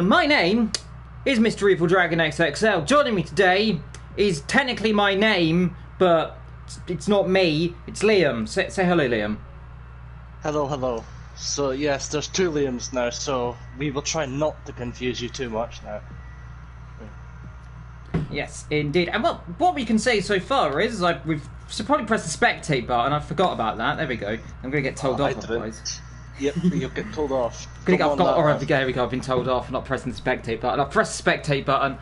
My name is Mr. Evil Dragon XXL. Joining me today is technically my name, but it's not me, it's Liam. Say hello, Liam. Hello, hello. So yes, there's two Liams now, so we will try not to confuse you too much now. Yes, indeed. And well, what we can say so far is we've probably pressed the spectate button. I forgot about that. There we go. I'm going to get told off otherwise. Yep, you'll get told off. There we go. I've been told off for not pressing the spectate button. I've pressed the spectate button.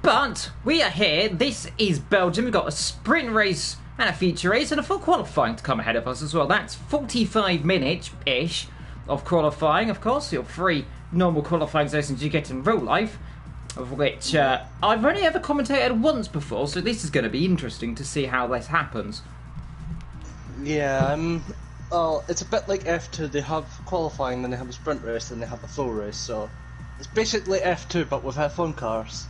But we are here. This is Belgium. We've got a sprint race and a feature race and a full qualifying to come ahead of us as well. That's 45 minutes-ish of qualifying. Of course, your 3 normal qualifying sessions you get in real life, of which I've only ever commentated once before, so this is going to be interesting to see how this happens. Yeah, well, it's a bit like F2. They have qualifying, then they have a sprint race, then they have a full race, so it's basically F2 but with F1 cars.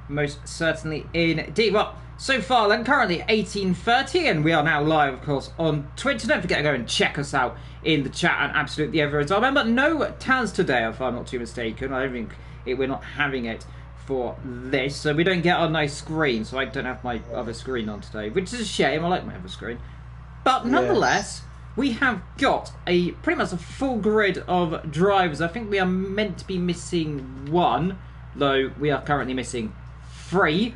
Most certainly indeed. Well, so far then, currently 18:30, and we are now live, of course, on Twitter. Don't forget to go and check us out in the chat and absolutely everywhere as well. Remember, no Taz today, if I'm not too mistaken. I don't think we're not having it for this, so we don't get our nice screen, so I don't have my other screen on today, which is a shame. I like my other screen. But nonetheless, we have got pretty much a full grid of drivers. I think we are meant to be missing 1, though we are currently missing 3.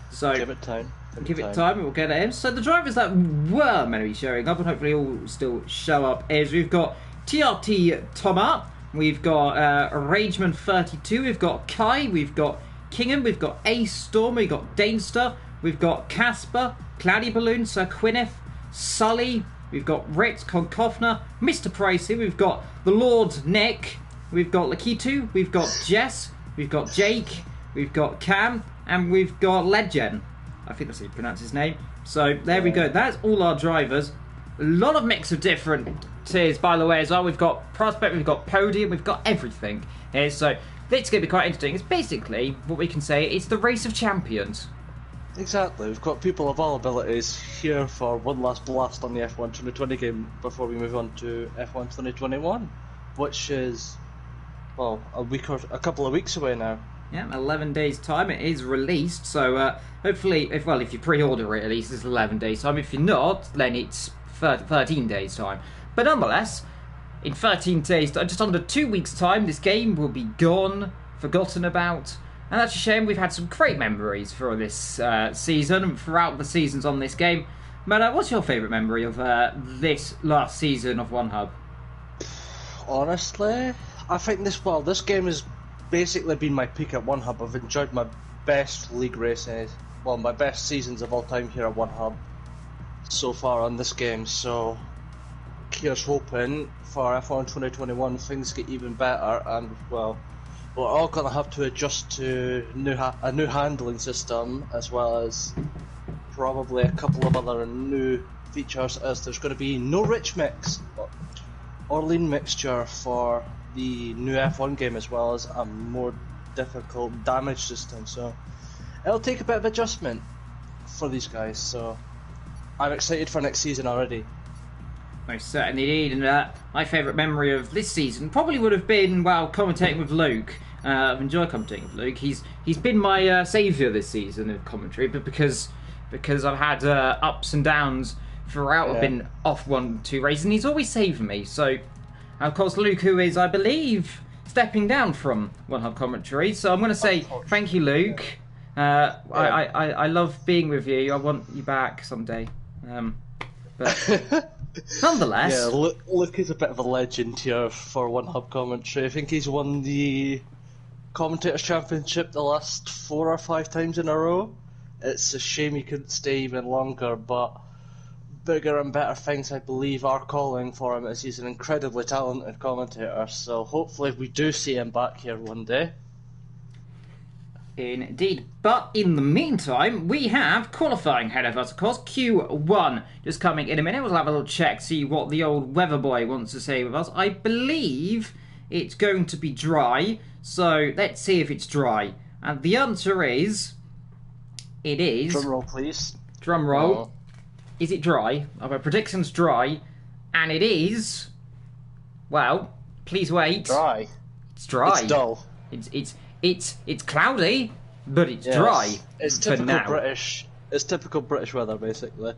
So give it time. Give it time, we'll get it in. So the drivers that were meant to be showing up, and hopefully all still show up, is we've got TRT Thomas, we've got Rageman32, we've got Kai, we've got Kingham, we've got Ace Storm, we've got Danester, we've got Casper, Cloudy Balloon, Sir Quineth, Sully, we've got Ritz, Konkofner, Mr. Pricey, we've got the Lord Nick, we've got Lakitu, we've got Jess, we've got Jake, we've got Cam, and we've got Legend. I think that's how you pronounce his name. So there we go. That's all our drivers. A lot of mix of different tiers, by the way, as well. We've got Prospect, we've got Podium, we've got everything here. So it's going to be quite interesting. It's basically, what we can say, it's the race of champions. Exactly. We've got people of all abilities here for one last blast on the F1 2020 game before we move on to F1 2021, which is, well, a couple of weeks away now. Yeah, 11 days time. It is released, so hopefully, if you pre-order it, at least it's 11 days time. If you're not, then it's 13 days time. But nonetheless, in 13 days, just under 2 weeks time, this game will be gone, forgotten about, and that's a shame. We've had some great memories for this season and throughout the seasons on this game. But what's your favourite memory of this last season of One Hub? Honestly, I think this game is basically been my peak at One Hub. I've enjoyed my best league races, well, my best seasons of all time here at One Hub so far on this game. So here's hoping for F1 2021 things get even better, and well, we're all going to have to adjust to a new handling system, as well as probably a couple of other new features, as there's going to be no rich mix or lean mixture for the new F1 game, as well as a more difficult damage system, so it'll take a bit of adjustment for these guys, so I'm excited for next season already. Most certainly indeed, and my favourite memory of this season probably would have been, well, commentating with Luke. I've enjoyed commentating with Luke. He's been my saviour this season of commentary, but because I've had ups and downs throughout, I've been off 1-2 races, and he's always saved me, so of course, Luke, who is, I believe, stepping down from One Hub commentary. So I'm going to say thank you, Luke. I love being with you. I want you back someday. But nonetheless, yeah, Luke is a bit of a legend here for One Hub commentary. I think he's won the Commentators Championship the last 4 or 5 times in a row. It's a shame he couldn't stay even longer, but bigger and better things, I believe, are calling for him, as he's an incredibly talented commentator. So hopefully we do see him back here one day. Indeed. But in the meantime, we have qualifying ahead of us, of course. Q1 just coming in a minute. We'll have a little check, see what the old weather boy wants to say with us. I believe it's going to be dry, so let's see if it's dry. And the answer is, it is. Drum roll, please. Drum roll. Oh. Is it dry? My prediction's dry, and it is Well, please wait. Dry. It's dry. It's dull. It's cloudy, but it's dry. It's typical British. It's typical British weather, basically.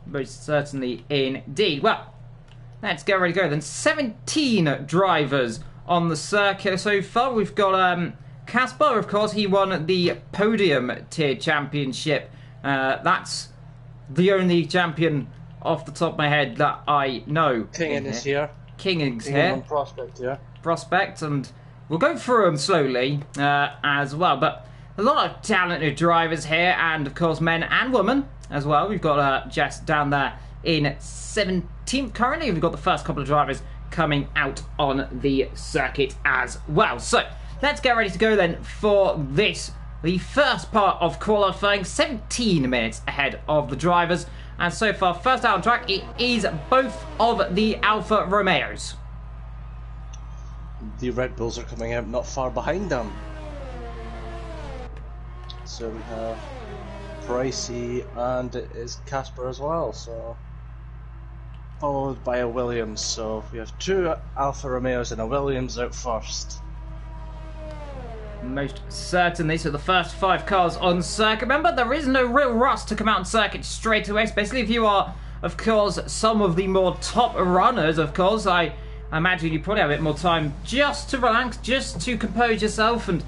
Most certainly, indeed. Well, let's get ready to go then. 17 drivers on the circuit so far. We've got Casper, of course. He won the podium tier championship. That's the only champion off the top of my head that I know. Kingen is here. Kingen's here. On Prospect here. Prospect, and we'll go through them slowly as well. But a lot of talented drivers here, and of course men and women as well. We've got Jess down there in 17th currently. We've got the first couple of drivers coming out on the circuit as well. So let's get ready to go then for this, the first part of qualifying. 17 minutes ahead of the drivers, and so far first out on track it is both of the Alfa Romeos. The Red Bulls are coming out not far behind them. So we have Pricey and it is Casper as well, so followed by a Williams. So we have two Alfa Romeos and a Williams out first. Most certainly. So the first 5 cars on circuit. Remember, there is no real rush to come out on circuit straight away, especially if you are, of course, some of the more top runners. Of course, I imagine you probably have a bit more time just to relax, just to compose yourself, and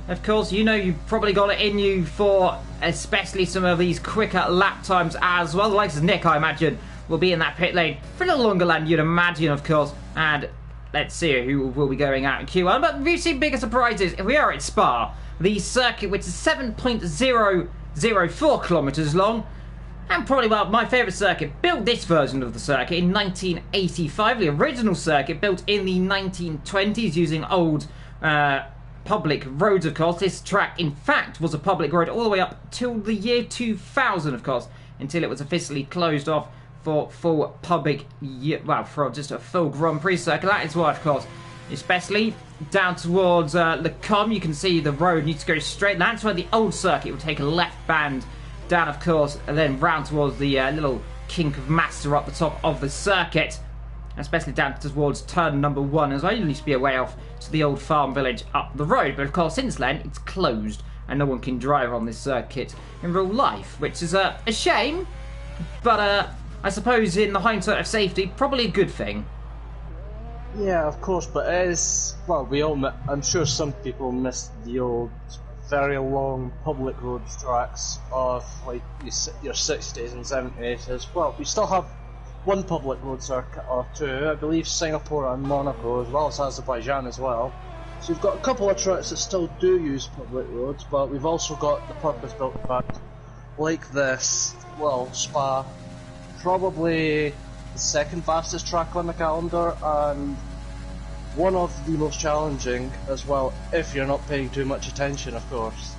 of course, you know you've probably got it in you for especially some of these quicker lap times as well. The likes of Nick, I imagine, will be in that pit lane for a little longer than you'd imagine, of course, and let's see who will be going out in Q1. But we've seen bigger surprises. If we are at Spa, the circuit, which is 7.004 kilometres long, and probably, well, my favourite circuit, built this version of the circuit in 1985. The original circuit built in the 1920s using old public roads, of course. This track, in fact, was a public road all the way up till the year 2000, of course, until it was officially closed off for full public, well, for just a full Grand Prix circuit. That is why, of course, especially down towards Le Com, you can see the road needs to go straight. That's where the old circuit would take a left band down, of course, and then round towards the little kink of Master up the top of the circuit, especially down towards turn number 1 as well. You used to be a way off to the old farm village up the road, but of course since then it's closed and no one can drive on this circuit in real life, which is a shame, but I suppose in the hindsight of safety, probably a good thing. Yeah, of course, but it is, well, I'm sure some people miss the old very long public road tracks of like your 60s and 70s. Well, we still have one public road circuit or two, I believe Singapore and Monaco, as well as Azerbaijan as well. So we've got a couple of tracks that still do use public roads, but we've also got the purpose-built track like this. Well, Spa, probably the second fastest track on the calendar, and one of the most challenging as well, if you're not paying too much attention, of course.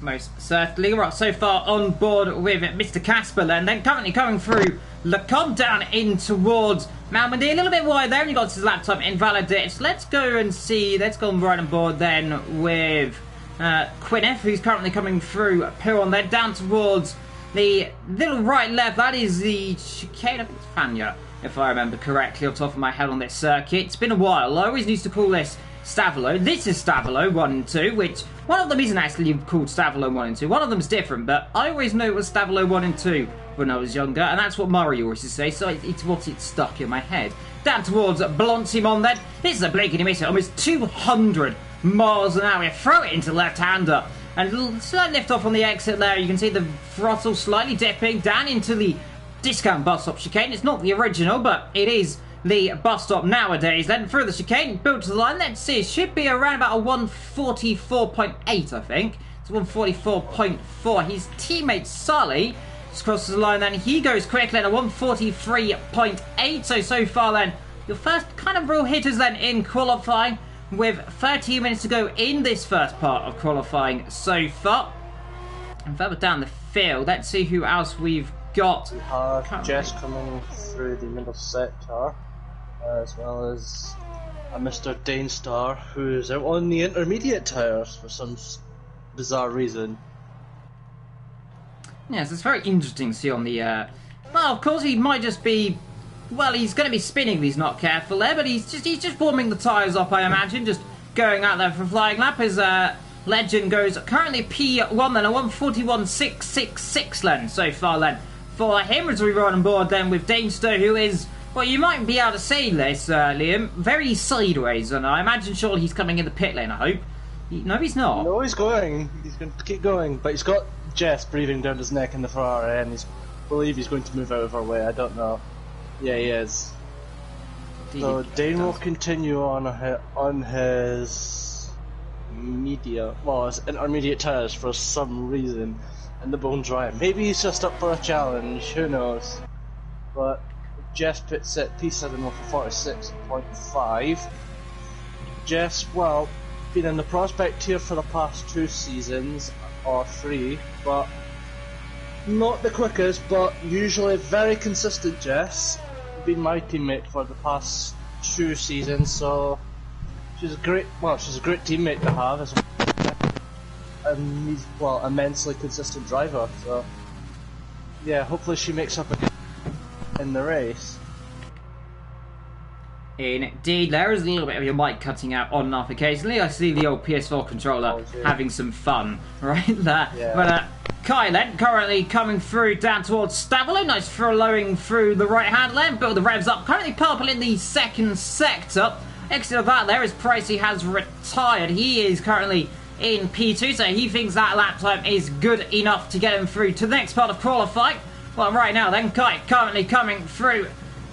Most certainly. Right, so far on board with Mr. Casper then currently coming through Le Com down in towards Malmedy. A little bit wide there, and he got his laptop invalidated. Let's go and see, let's go right on board then with Gwyneth, who's currently coming through Piron there, down towards the little right left. That is the chicane, I think it's Fania, if I remember correctly off the top of my head on this circuit. It's been a while. I always used to call this Stavolo. This is Stavolo 1 and 2, which one of them isn't actually called Stavolo 1 and 2. One of them's different, but I always knew it was Stavolo 1 and 2 when I was younger, and that's what Murray always used to say, so it's what it's stuck in my head. Down towards Blancimon then. This is a blinking emitter, almost 200 miles an hour. Throw it into left-hander, and a little slight lift off on the exit there. You can see the throttle slightly dipping down into the discount bus stop chicane. It's not the original, but it is the bus stop nowadays. Then through the chicane, built to the line. Let's see, it should be around about a 144.8, I think. It's 144.4. His teammate Sully just crosses the line, then he goes quickly at a 143.8. So far then, your first kind of real hitters then in qualifying, with 13 minutes to go in this first part of qualifying so far. And further down the field, let's see who else we've got. We have Jess coming through the middle sector, as well as a Mr. Danestar, who is out on the intermediate tyres for some bizarre reason. Yes, it's very interesting to see on the... well, of course, he might just be well, he's going to be spinning if he's not careful there, but he's just warming the tyres up, I imagine, just going out there for a flying lap. His Legend goes currently P1 then, a 141.666 then so far then for him as we run on board then with Danester, who is, well, you might be able to say this, Liam, very sideways, and I imagine surely he's coming in the pit lane, I hope. No, he's not. No, he's going. He's going to keep going, but he's got Jess breathing down his neck in the Ferrari, and I believe he's going to move out of our way. I don't know. Yeah, he is. So Dane will continue on his his intermediate tyres for some reason, and the bone dry. Maybe he's just up for a challenge. Who knows? But Jess pits at P7 with a 46.5. Jess, well, been in the prospect here for the past 2 seasons, or 3, but not the quickest, but usually very consistent. Jess, been my teammate for the past 2 seasons, so she's a great teammate to have as well. And he's, well, immensely consistent driver, so yeah, hopefully she makes up again in the race. Indeed, there is a little bit of your mic cutting out on and off occasionally. I see the old PS4 controller having some fun right there. Yeah. But Kai then currently coming through down towards Stavolo. Nice following through the right hand lane. Build the revs up. Currently purple in the second sector. Exit of that there is Pricey has retired. He is currently in P2, so he thinks that lap time is good enough to get him through to the next part of qualifying. Well, right now then, Kai currently coming through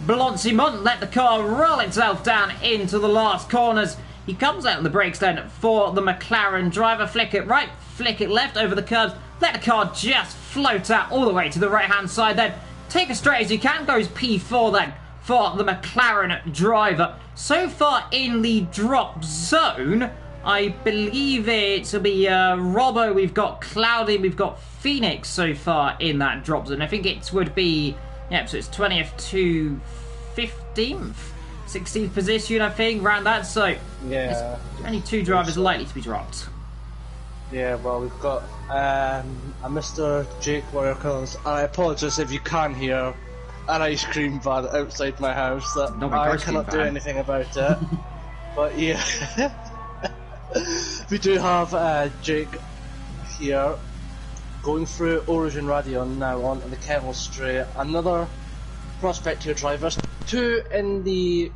Blanchimont, let the car roll itself down into the last corners. He comes out of the brakes then for the McLaren driver. Flick it right, flick it left over the curbs. Let the car just float out all the way to the right hand side then. Take as straight as you can. Goes P4 then for the McLaren driver. So far in the drop zone, I believe it'll be Robbo, we've got Cloudy, we've got Phoenix so far in that drop zone. I think it would be, yeah, so it's 20th to 15th, 16th position, I think, around that. So yeah, only 2 drivers likely to be dropped. Yeah, well, we've got a Mr. Jake Warrior Collins. I apologise if you can hear an ice cream van outside my house. That I cannot do anything about it. But yeah, we do have Jake here going through Origin Radion now onto the chemistry. Another prospect here drivers. 2 in the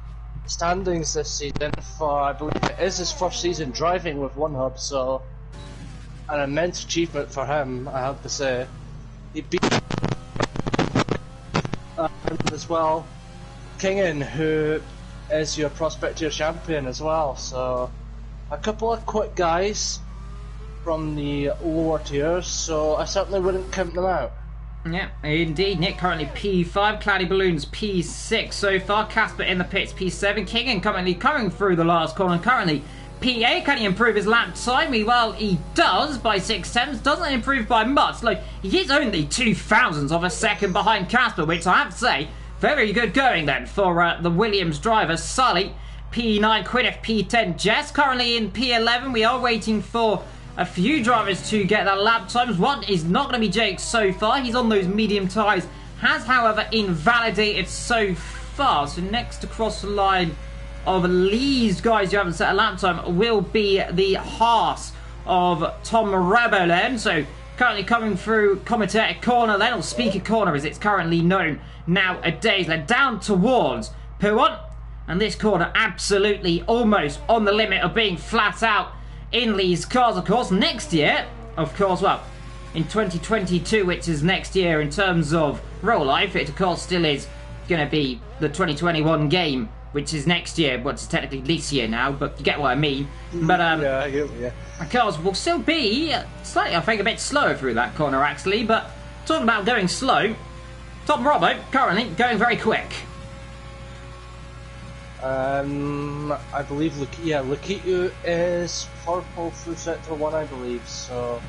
standings this season for, I believe it is his first season driving with One Hub, so an immense achievement for him, I have to say. He beat as well Kingen, who is your prospect here champion as well, so a couple of quick guys from the lower tiers, so I certainly wouldn't count them out. Yeah, indeed. Nick currently P5, Cloudy Balloons P6 so far, Casper in the pits P7, Kingen currently coming through the last corner, currently P8. Can he improve his lap time? Well, he does by 6/10, doesn't improve by much. Like, he is only 0.02 of a second behind Casper, which I have to say, very good going then for the Williams driver. Sully, P9, Quiddith, P10, Jess currently in P11. We are waiting for a few drivers to get their lap times. One is not going to be Jake so far. He's on those medium tyres. Has, however, invalidated so far. So next across the line of these guys who haven't set a lap time will be the Haas of Tom Rebolen. So currently coming through commentator corner then, or speaker corner as it's currently known nowadays. They're down towards P1. And this corner absolutely almost on the limit of being flat out in these cars, of course. Next year, of course, well, in 2022, which is next year in terms of real life, it of course still is going to be the 2021 game, which is next year, but it's technically this year now, but you get what I mean. But yeah. Cars will still be slightly, I think, a bit slower through that corner actually, but talking about going slow, Tom Robbo currently going very quick. I believe, Lukitu is purple through sector 1, I believe, so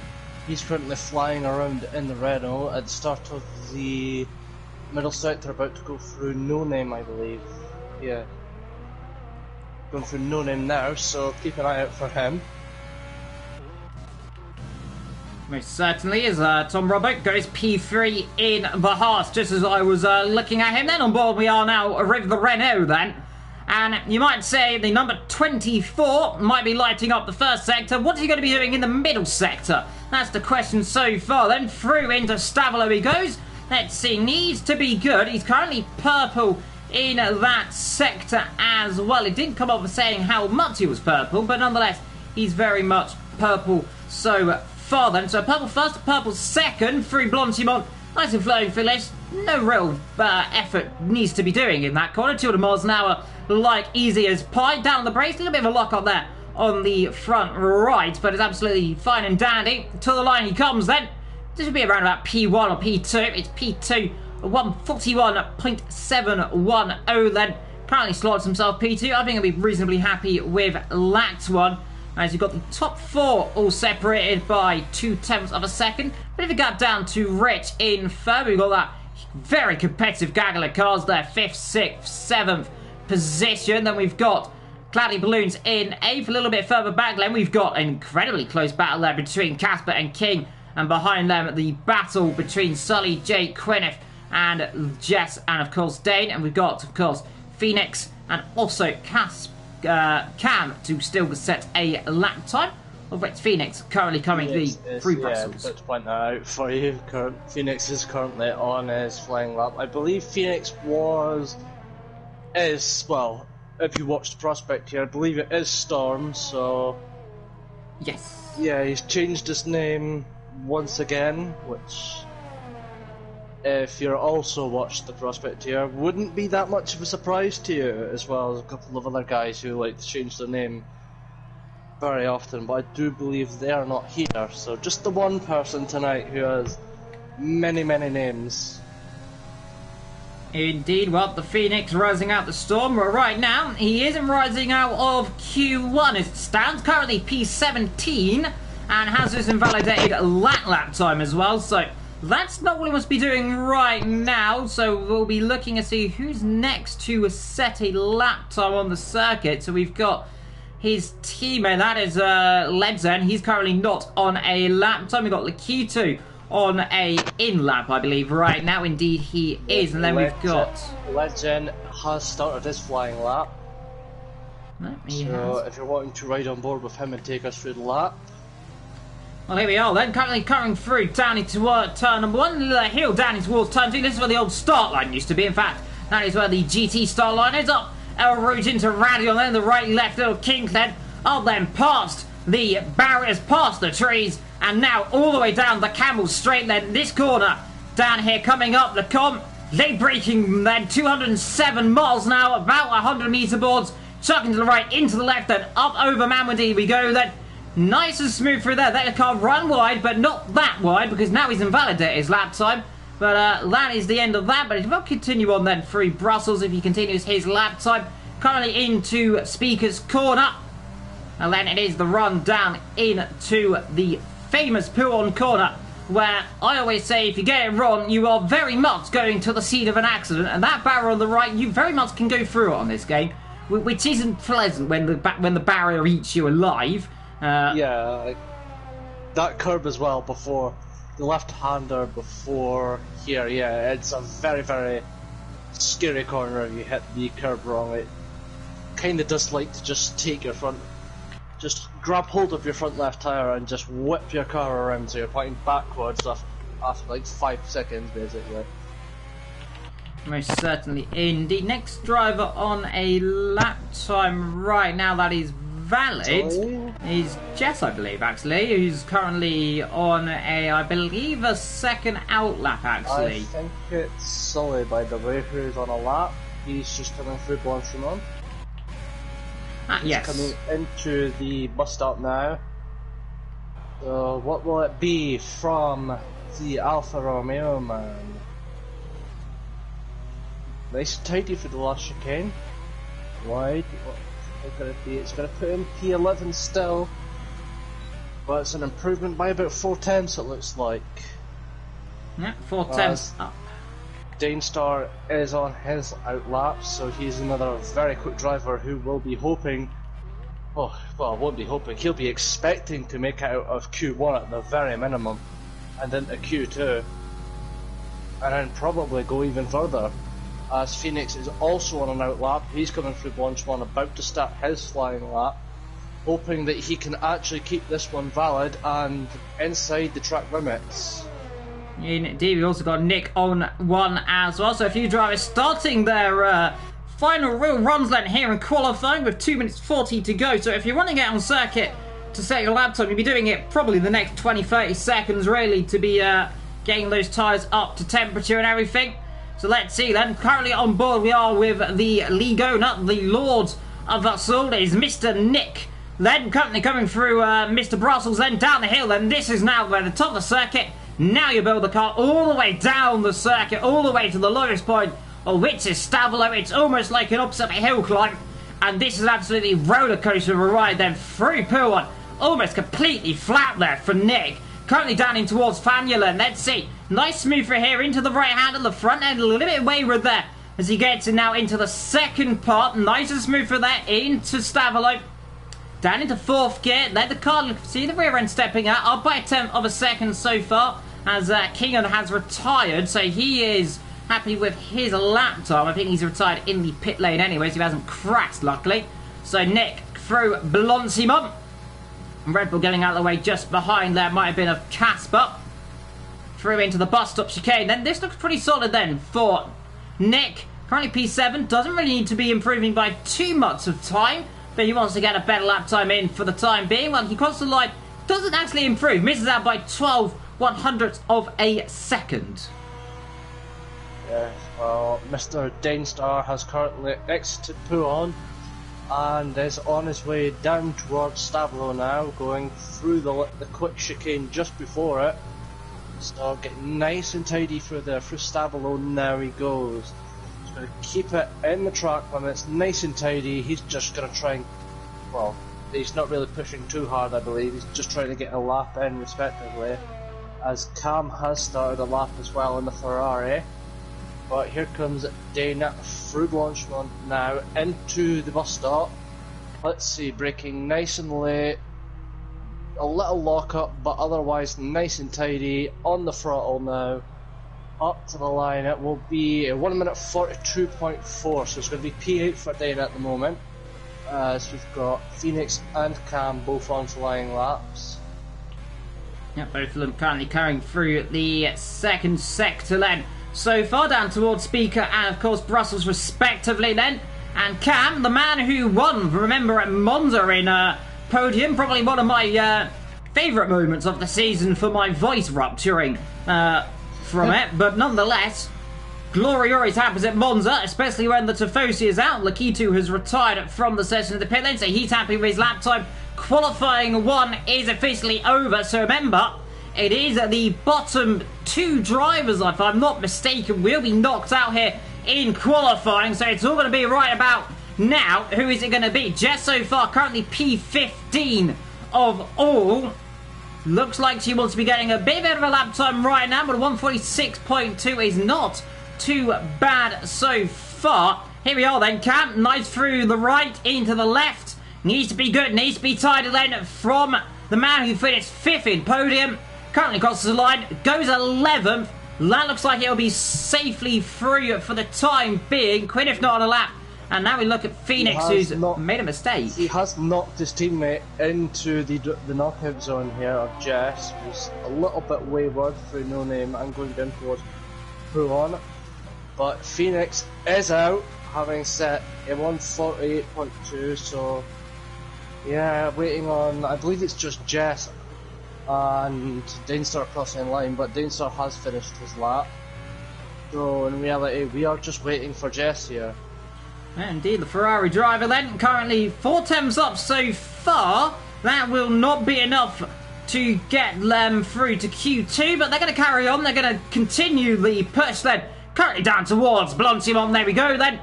he's currently flying around in the Renault at the start of the middle sector, about to go through No Name, I believe. Yeah, going through No Name now, so keep an eye out for him. Most certainly, as Tom Robert goes P3 in the Haas, just as I was looking at him. Then on board we are now with the Renault then. And you might say the number 24 might be lighting up the first sector. What's he going to be doing in the middle sector? That's the question so far. Then through into Stavolo he goes. Let's see, needs to be good. He's currently purple in that sector as well. It didn't come up with saying how much he was purple, but nonetheless, he's very much purple so far then. So purple first, purple second through Blanchimont. Nice and flowing finish. No real effort needs to be doing in that corner. 200 miles an hour, like easy as pie. Down the brakes, a little bit of a lock up there on the front right, but it's absolutely fine and dandy. To the line he comes then. This should be around about P1 or P2. It's P2, 141.710 then. Apparently slots himself P2. I think he'll be reasonably happy with that one. As you've got the top four all separated by 0.2 of a second. Bit of a gap down to Rich in third. We've got that very competitive gaggle of cars there. 5th, 6th, 7th position. Then we've got Cloudy Balloons in 8th. A little bit further back then we've got an incredibly close battle there between Casper and King. And behind them the battle between Sully, Jake, Quinniff and Jess and of course Dane. And we've got of course Phoenix and also Cam to still set a lap time. Of which Phoenix currently coming through Brussels. Yeah, to point that out for you, Phoenix is currently on his flying lap. I believe Phoenix is, well, if you watch the prospect here, I believe it is Storm, so... Yes. Yeah, he's changed his name once again, which, if you're also watched the prospect here, wouldn't be that much of a surprise to you, as well as a couple of other guys who like to change their name very often, but I do believe they are not here, so just the one person tonight who has many names. Indeed, well, the Phoenix rising out the storm. Well, right now, he isn't rising out of Q1 as it stands. Currently P17 and has this invalidated lap time as well. So that's not what he must be doing right now. So we'll be looking to see who's next to set a lap time on the circuit. So we've got his teammate, that is Ledzen. He's currently not on a lap time. We've got Lakito on a in-lap, I believe, right now. Indeed, he is. And then we've got... Legend has started his flying lap. So if you're wanting to ride on board with him and take us through the lap. Well, here we are then, currently coming through down into turn number 1, the hill down towards turn 2. This is where the old start line used to be. In fact, that is where the GT start line is. Up El Rouge into Radion, then the right left little kink, then up then past the barriers, past the trees, and now all the way down the Camel Straight. Then this corner down here coming up the comp, late braking then 207 miles an hour, about 100 meter boards, chucking to the right, into the left, then up over Mamadi we go then. Nice and smooth through there. That car run wide, but not that wide, because now he's invalidated his lap time. But that is the end of that. But it will continue on then through Brussels if he continues his lap time. Currently into Speaker's Corner. And then it is the run down into the famous Pouon Corner, where I always say if you get it wrong, you are very much going to the scene of an accident. And that barrier on the right, you very much can go through it on this game, which isn't pleasant when the barrier eats you alive. Yeah, that curb as well before the left-hander before here. Yeah, it's a very scary corner if you hit the curb wrong. It kind of does like to just take your front, just grab hold of your front left tire and just whip your car around so you're pointing backwards after like 5 seconds basically. Most certainly indeed. Next driver on a lap time right now that is valid is Jess, I believe, actually, who's currently on I believe a second out lap, actually. I think it's Sully, by the way, who's on a lap. He's just coming through Blanchimont. He's yes. coming into the bus stop now. So what will it be from the Alfa Romeo man? Nice and tidy for the last chicane. Wide. What could it be? It's going to put him P11 still, but it's an improvement by about 4/10 it looks like. Yeah, 4/10 up. Danestar is on his outlap, so he's another very quick driver who will be hoping Oh, well, I won't be hoping. He'll be expecting to make it out of Q1 at the very minimum, and into Q2, and then probably go even further. As Phoenix is also on an out lap, he's coming through launch 1, about to start his flying lap, hoping that he can actually keep this one valid and inside the track limits. Indeed, we've also got Nick on 1 as well, so a few drivers starting their final real runs then here in qualifying with 2 minutes 40 to go. So if you're running it on circuit to set your lap time, you'll be doing it probably the next 20-30 seconds really to be getting those tyres up to temperature and everything. So let's see then. Currently on board we are with the league owner, the Lord of us all, is Mr. Nick. Then currently coming through Mr. Brussels, then down the hill, and this is now at the top of the circuit. Now you build the car all the way down the circuit, all the way to the lowest point, of which is Stavolo. It's almost like an opposite hill climb, and this is absolutely roller coaster of a ride then through Pool 1. Almost completely flat there for Nick. Currently down in towards Fanula, let's see. Nice smooth for here into the right hand of the front end, a little bit wayward there as he gets now into the second part. Nice and smooth for there into Stavolo. Down into fourth gear, let the car see the rear end stepping out, up by a tenth of a second so far, as Kingan has retired, so he is happy with his lap time. I think he's retired in the pit lane anyway, so he hasn't crashed, luckily. So Nick through Blonsimont. Red Bull getting out of the way just behind there, might have been of Casper. Through into the bus stop chicane. Then this looks pretty solid then for Nick. Currently P7, doesn't really need to be improving by too much of time, but he wants to get a better lap time in for the time being. Well, he crosses the line, doesn't actually improve, misses out by 12/100ths of a second. Yeah, well, Mr. Dainstar has currently exited Puon and is on his way down towards Stavlo now, going through the quick chicane just before it. So getting nice and tidy through there, through Stavlo, now he goes. He's going to keep it in the track limits, nice and tidy. He's just going to try and, well, he's not really pushing too hard, I believe. He's just trying to get a lap in respectively, as Cam has started a lap as well in the Ferrari. But here comes Dana through launch 1 now into the bus stop. Let's see, braking nice and late. A little lock up, but otherwise nice and tidy. On the throttle now. Up to the line, it will be a 1 minute 42.4, so it's going to be P8 for Dana at the moment. As we've got Phoenix and Cam both on flying laps. Yeah, both of them currently carrying through the second sector then. So far down towards Speaker and of course Brussels respectively then. And Cam, the man who won, remember, at Monza in podium, probably one of my favourite moments of the season for my voice rupturing from it. But nonetheless, glory always happens at Monza, especially when the Tifosi is out. Lakitu has retired from the session of the pit lane, so he's happy with his lap time. Qualifying 1 is officially over, so remember, it is the bottom 2 drivers, if I'm not mistaken, will be knocked out here in qualifying. So it's all going to be right about now. Who is it going to be? Jess so far currently P15 of all. Looks like she wants to be getting a bit better of a lap time right now, but 146.2 is not too bad so far. Here we are then, Cam. Nice through the right into the left. Needs to be good, needs to be tidy then from the man who finished 5th in podium. Currently crosses the line, goes 11th. That looks like it'll be safely through for the time being. Quinn if not on a lap. And now we look at Phoenix, who's made a mistake. He has knocked his teammate into the knockout zone here of Jess, who's a little bit wayward through No Name and going down towards Puon. But Phoenix is out, having set a 148.2, so yeah, waiting on, I believe it's just Jess and Dainstar crossing line, but Dainstar has finished his lap. So in reality, we are just waiting for Jess here. Indeed, the Ferrari driver then, currently 4 temps up so far. That will not be enough to get them through to Q2, but they're going to carry on. They're going to continue the push then. Currently down towards Blonsimont. There we go then.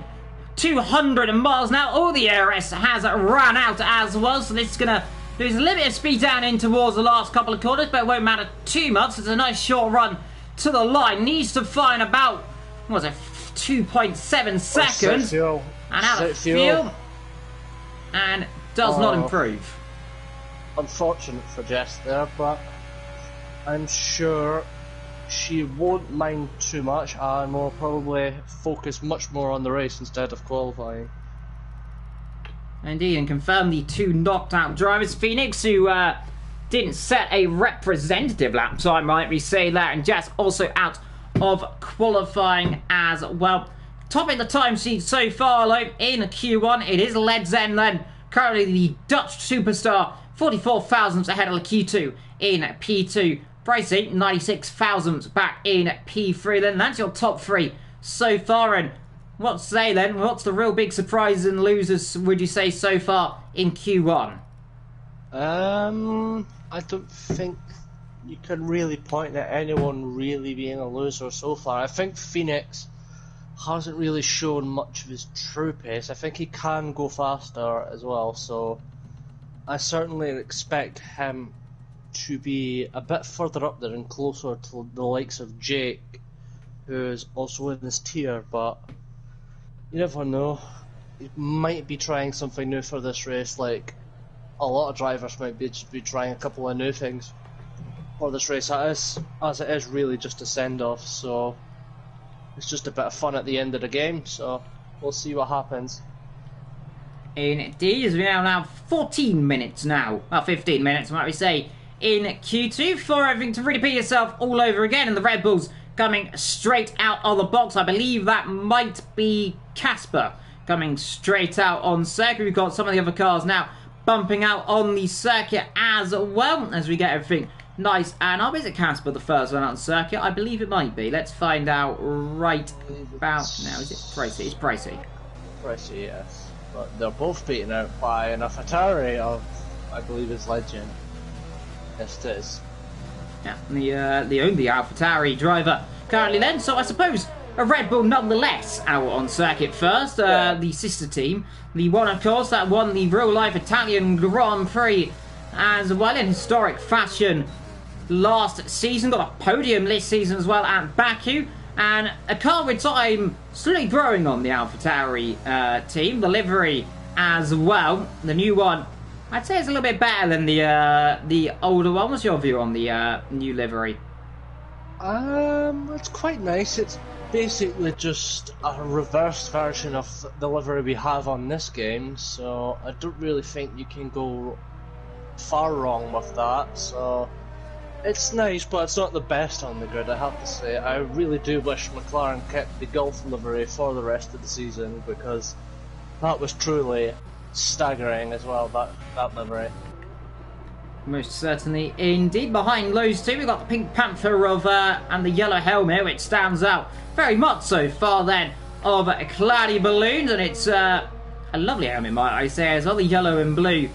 200 miles now. All the ARS has ran out as well, so this is going to lose a little bit of speed down in towards the last couple of corners, but it won't matter too much. It's a nice short run to the line. Needs to find about, what was it, 2.7 seconds. And out of fuel. And does not improve. Unfortunate for Jess there, but I'm sure she won't mind too much and will probably focus much more on the race instead of qualifying. Indeed, and confirm the 2 knocked out drivers. Phoenix, who didn't set a representative lap time, might we say that, and Jess also out of qualifying as well. Topping the time sheet so far, like in Q1, it is Ledzen then, currently the Dutch superstar, 44 thousandths ahead of Q2 in P2. Pricey, 96 thousandths back in P3 then. That's your top 3 so far. And what to say then? What's the real big surprises and losers, would you say, so far in Q1? I don't think you can really point at anyone really being a loser so far. I think Phoenix hasn't really shown much of his true pace. I think he can go faster as well, so I certainly expect him to be a bit further up there and closer to the likes of Jake, who is also in this tier, but you never know. He might be trying something new for this race, like a lot of drivers might be trying a couple of new things for this race, as it is really just a send-off, so it's just a bit of fun at the end of the game, so we'll see what happens. Indeed, as we now have 14 minutes now, well 15 minutes might we say, in Q2 for everything to repeat itself all over again, and the Red Bulls coming straight out of the box. I believe that might be Casper coming straight out on circuit. We've got some of the other cars now bumping out on the circuit as well, as we get everything nice and up. Is it Casper the first one out on circuit? I believe it might be. Let's find out right about now. Is it Pricey? It's Pricey. Pricey, yes. But they're both beaten out by an Atari of, I believe it's Legend. Yes, it is. Yeah, the only AlphaTauri driver currently then, so I suppose a Red Bull nonetheless out on circuit first. The sister team, the one of course that won the real-life Italian Grand Prix as well in historic fashion last season, got a podium this season as well at Baku, and a car with time slowly growing on the AlphaTauri team, the livery as well, the new one. I'd say it's a little bit better than the older one. What's your view on the new livery? It's quite nice. It's basically just a reversed version of the livery we have on this game, so I don't really think you can go far wrong with that. So it's nice, but it's not the best on the grid, I have to say. I really do wish McLaren kept the Gulf livery for the rest of the season, because that was truly staggering as well, that livery. Most certainly indeed. Behind those two, we've got the Pink Panther of and the yellow helmet, which stands out very much so far then of Cloudy Balloons, and it's a lovely helmet, might I say, as well. The yellow and blue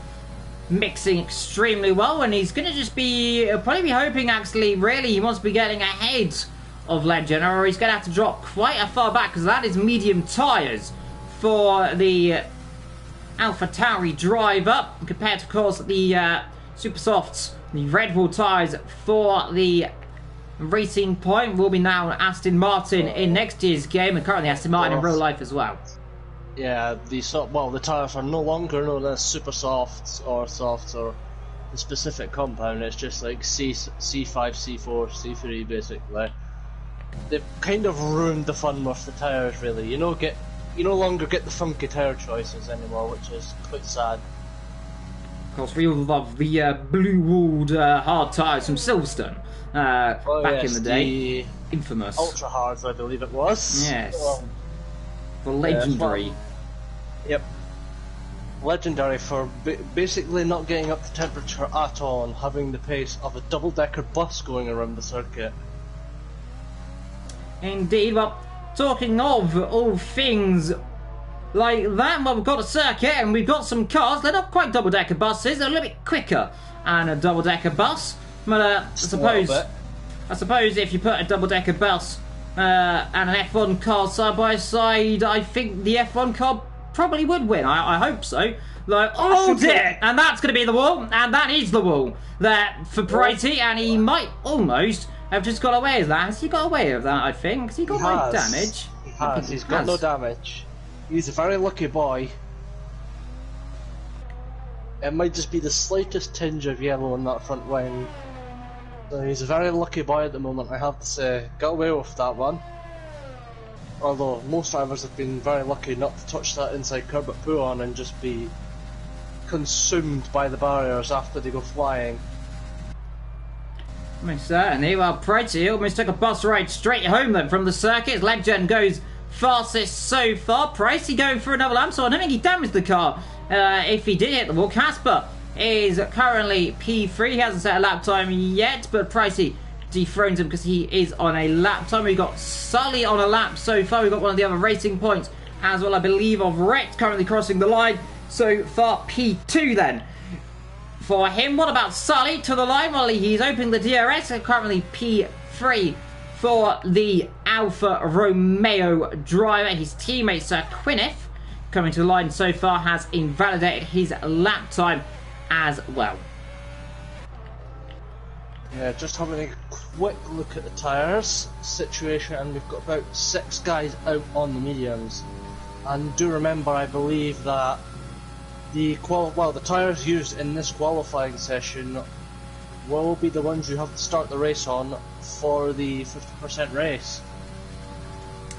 mixing extremely well, and he's going to just be probably be hoping, actually, really, he wants to be getting ahead of Legend, or he's going to have to drop quite a far back, because that is medium tyres for the AlphaTauri driver, compared to, of course, the Super Softs, the Red Bull tyres for the Racing Point will be now Aston Martin in next year's game, and currently Aston Martin in real life as well. Yeah, the tyres are no longer known as Super Softs or the specific compound. It's just like C5, C4, C3 basically. They've kind of ruined the fun with the tyres, really. You no longer get the funky tyre choices anymore, which is quite sad. Of course, we all love the blue-walled hard tyres from Silverstone back in the day. Infamous. Ultra hards, I believe it was. Yes. The legendary. Yep. Legendary for basically not getting up to temperature at all and having the pace of a double-decker bus going around the circuit. Indeed. Well, talking of all things like that, well, we've got a circuit and we've got some cars. They're not quite double-decker buses. They're a little bit quicker than a double-decker bus. But I suppose if you put a double-decker bus and an F1 car side by side, I think the F1 car probably would win. I hope so. Like, oh dear! And that's going to be the wall, and that is the wall there for Pricey, and he might almost have just got away with that. Has he got away with that, I think? Has he got no damage? He has. He's got no damage. He's a very lucky boy. It might just be the slightest tinge of yellow on that front wing. So he's a very lucky boy at the moment, I have to say. Got away with that one. Although most drivers have been very lucky not to touch that inside curb at pull-on and just be consumed by the barriers after they go flying. Most certainly. Well, Pricey almost took a bus ride straight home then from the circuit. Legend goes fastest so far. Pricey going for another lap, so I don't think he damaged the car. If he did hit the wall, Casper is currently P3. He hasn't set a lap time yet, but Pricey dethrones him because he is on a lap time. We've got Sully on a lap so far. We've got one of the other racing points as well, I believe, of Rex currently crossing the line. So far, P2 then for him. What about Sully to the line? Well, he's opening the DRS, currently P3 for the Alfa Romeo driver. His teammate Sir Quineth coming to the line so far has invalidated his lap time as well. Yeah, just having a quick look at the tyres situation, and we've got about 6 guys out on the mediums. And do remember, I believe that the tyres used in this qualifying session will be the ones you have to start the race on for the 50% race.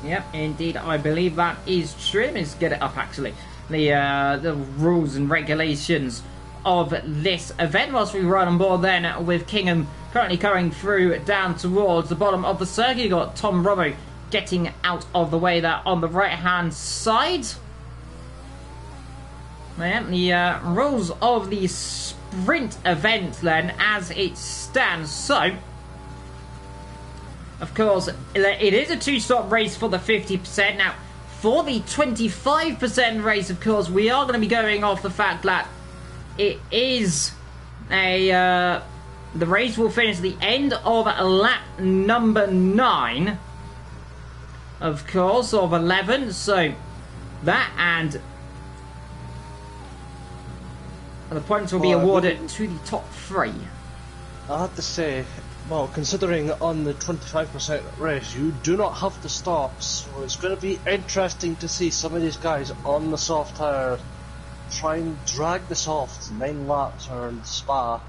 Yep, indeed, I believe that is true. Let's get it up, actually. The rules and regulations of this event. Whilst we ride on board then with Kingham currently coming through down towards the bottom of the circuit. You've got Tom Robbo getting out of the way there on the right-hand side. Yeah, the rules of the sprint event then as it stands. So, of course, it is a 2-stop race for the 50%. Now, for the 25% race, of course, we are going to be going off the fact that it is a... the race will finish at the end of lap number 9, of course, of 11. So, that and the points will be awarded to the top 3. I have to say, well, considering on the 25% race, you do not have to stop, so it's going to be interesting to see some of these guys on the soft tyres try and drag the softs 9 laps around Spa.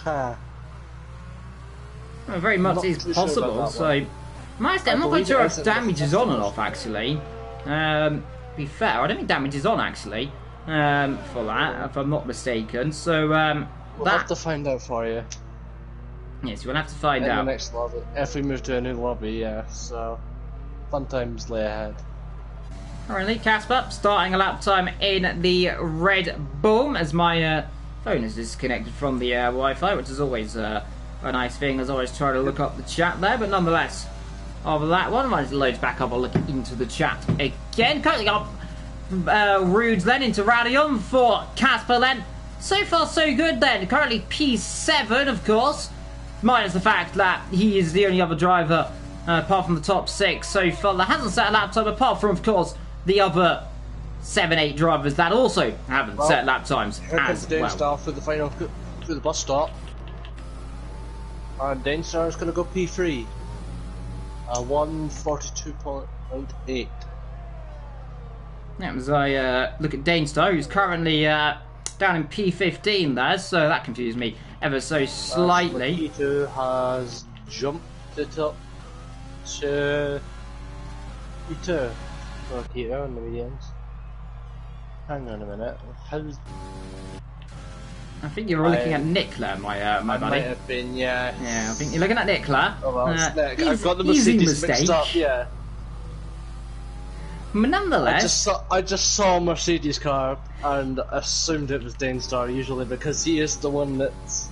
Well, very much is possible, so I'm not quite sure if damage is on or off, actually. To be fair, I don't think damage is on, actually, for that, if I'm not mistaken. So, we'll have to find out for you. Yes, we'll have to find out. In the next lobby, if we move to a new lobby, yeah, so fun times lay ahead. Currently, Casper starting a lap time in the Red Bull as my phone is disconnected from the Wi-Fi, which is always a nice thing. As always, try to look up the chat there, but nonetheless, of that one, once it loads back up, I'll look into the chat again. Currently up Rudes then into Radion for Casper then. So far, so good then. Currently P7, of course, minus the fact that he is the only other driver, apart from the top 6 so far, that hasn't set a lap time, apart from, of course, the other 7-8 drivers that also haven't set lap times as well. Dainstar for the final, through the bus stop. And Dainstar is going to go P3. 142.8. Yeah, as I look at Dainstar, who's currently down in P15 there, so that confused me ever so slightly. P2 has jumped it up to P2 for Keto on the mediums. Hang on a minute. How's... I think you're looking at Nicola, my buddy. Might have been, yeah. Yeah, I think you're looking at Nicola. Oh well, it's Nick. I've got the Mercedes mixed up, yeah. But nonetheless, I just saw a Mercedes car and assumed it was Dainstar, usually because he is the one that's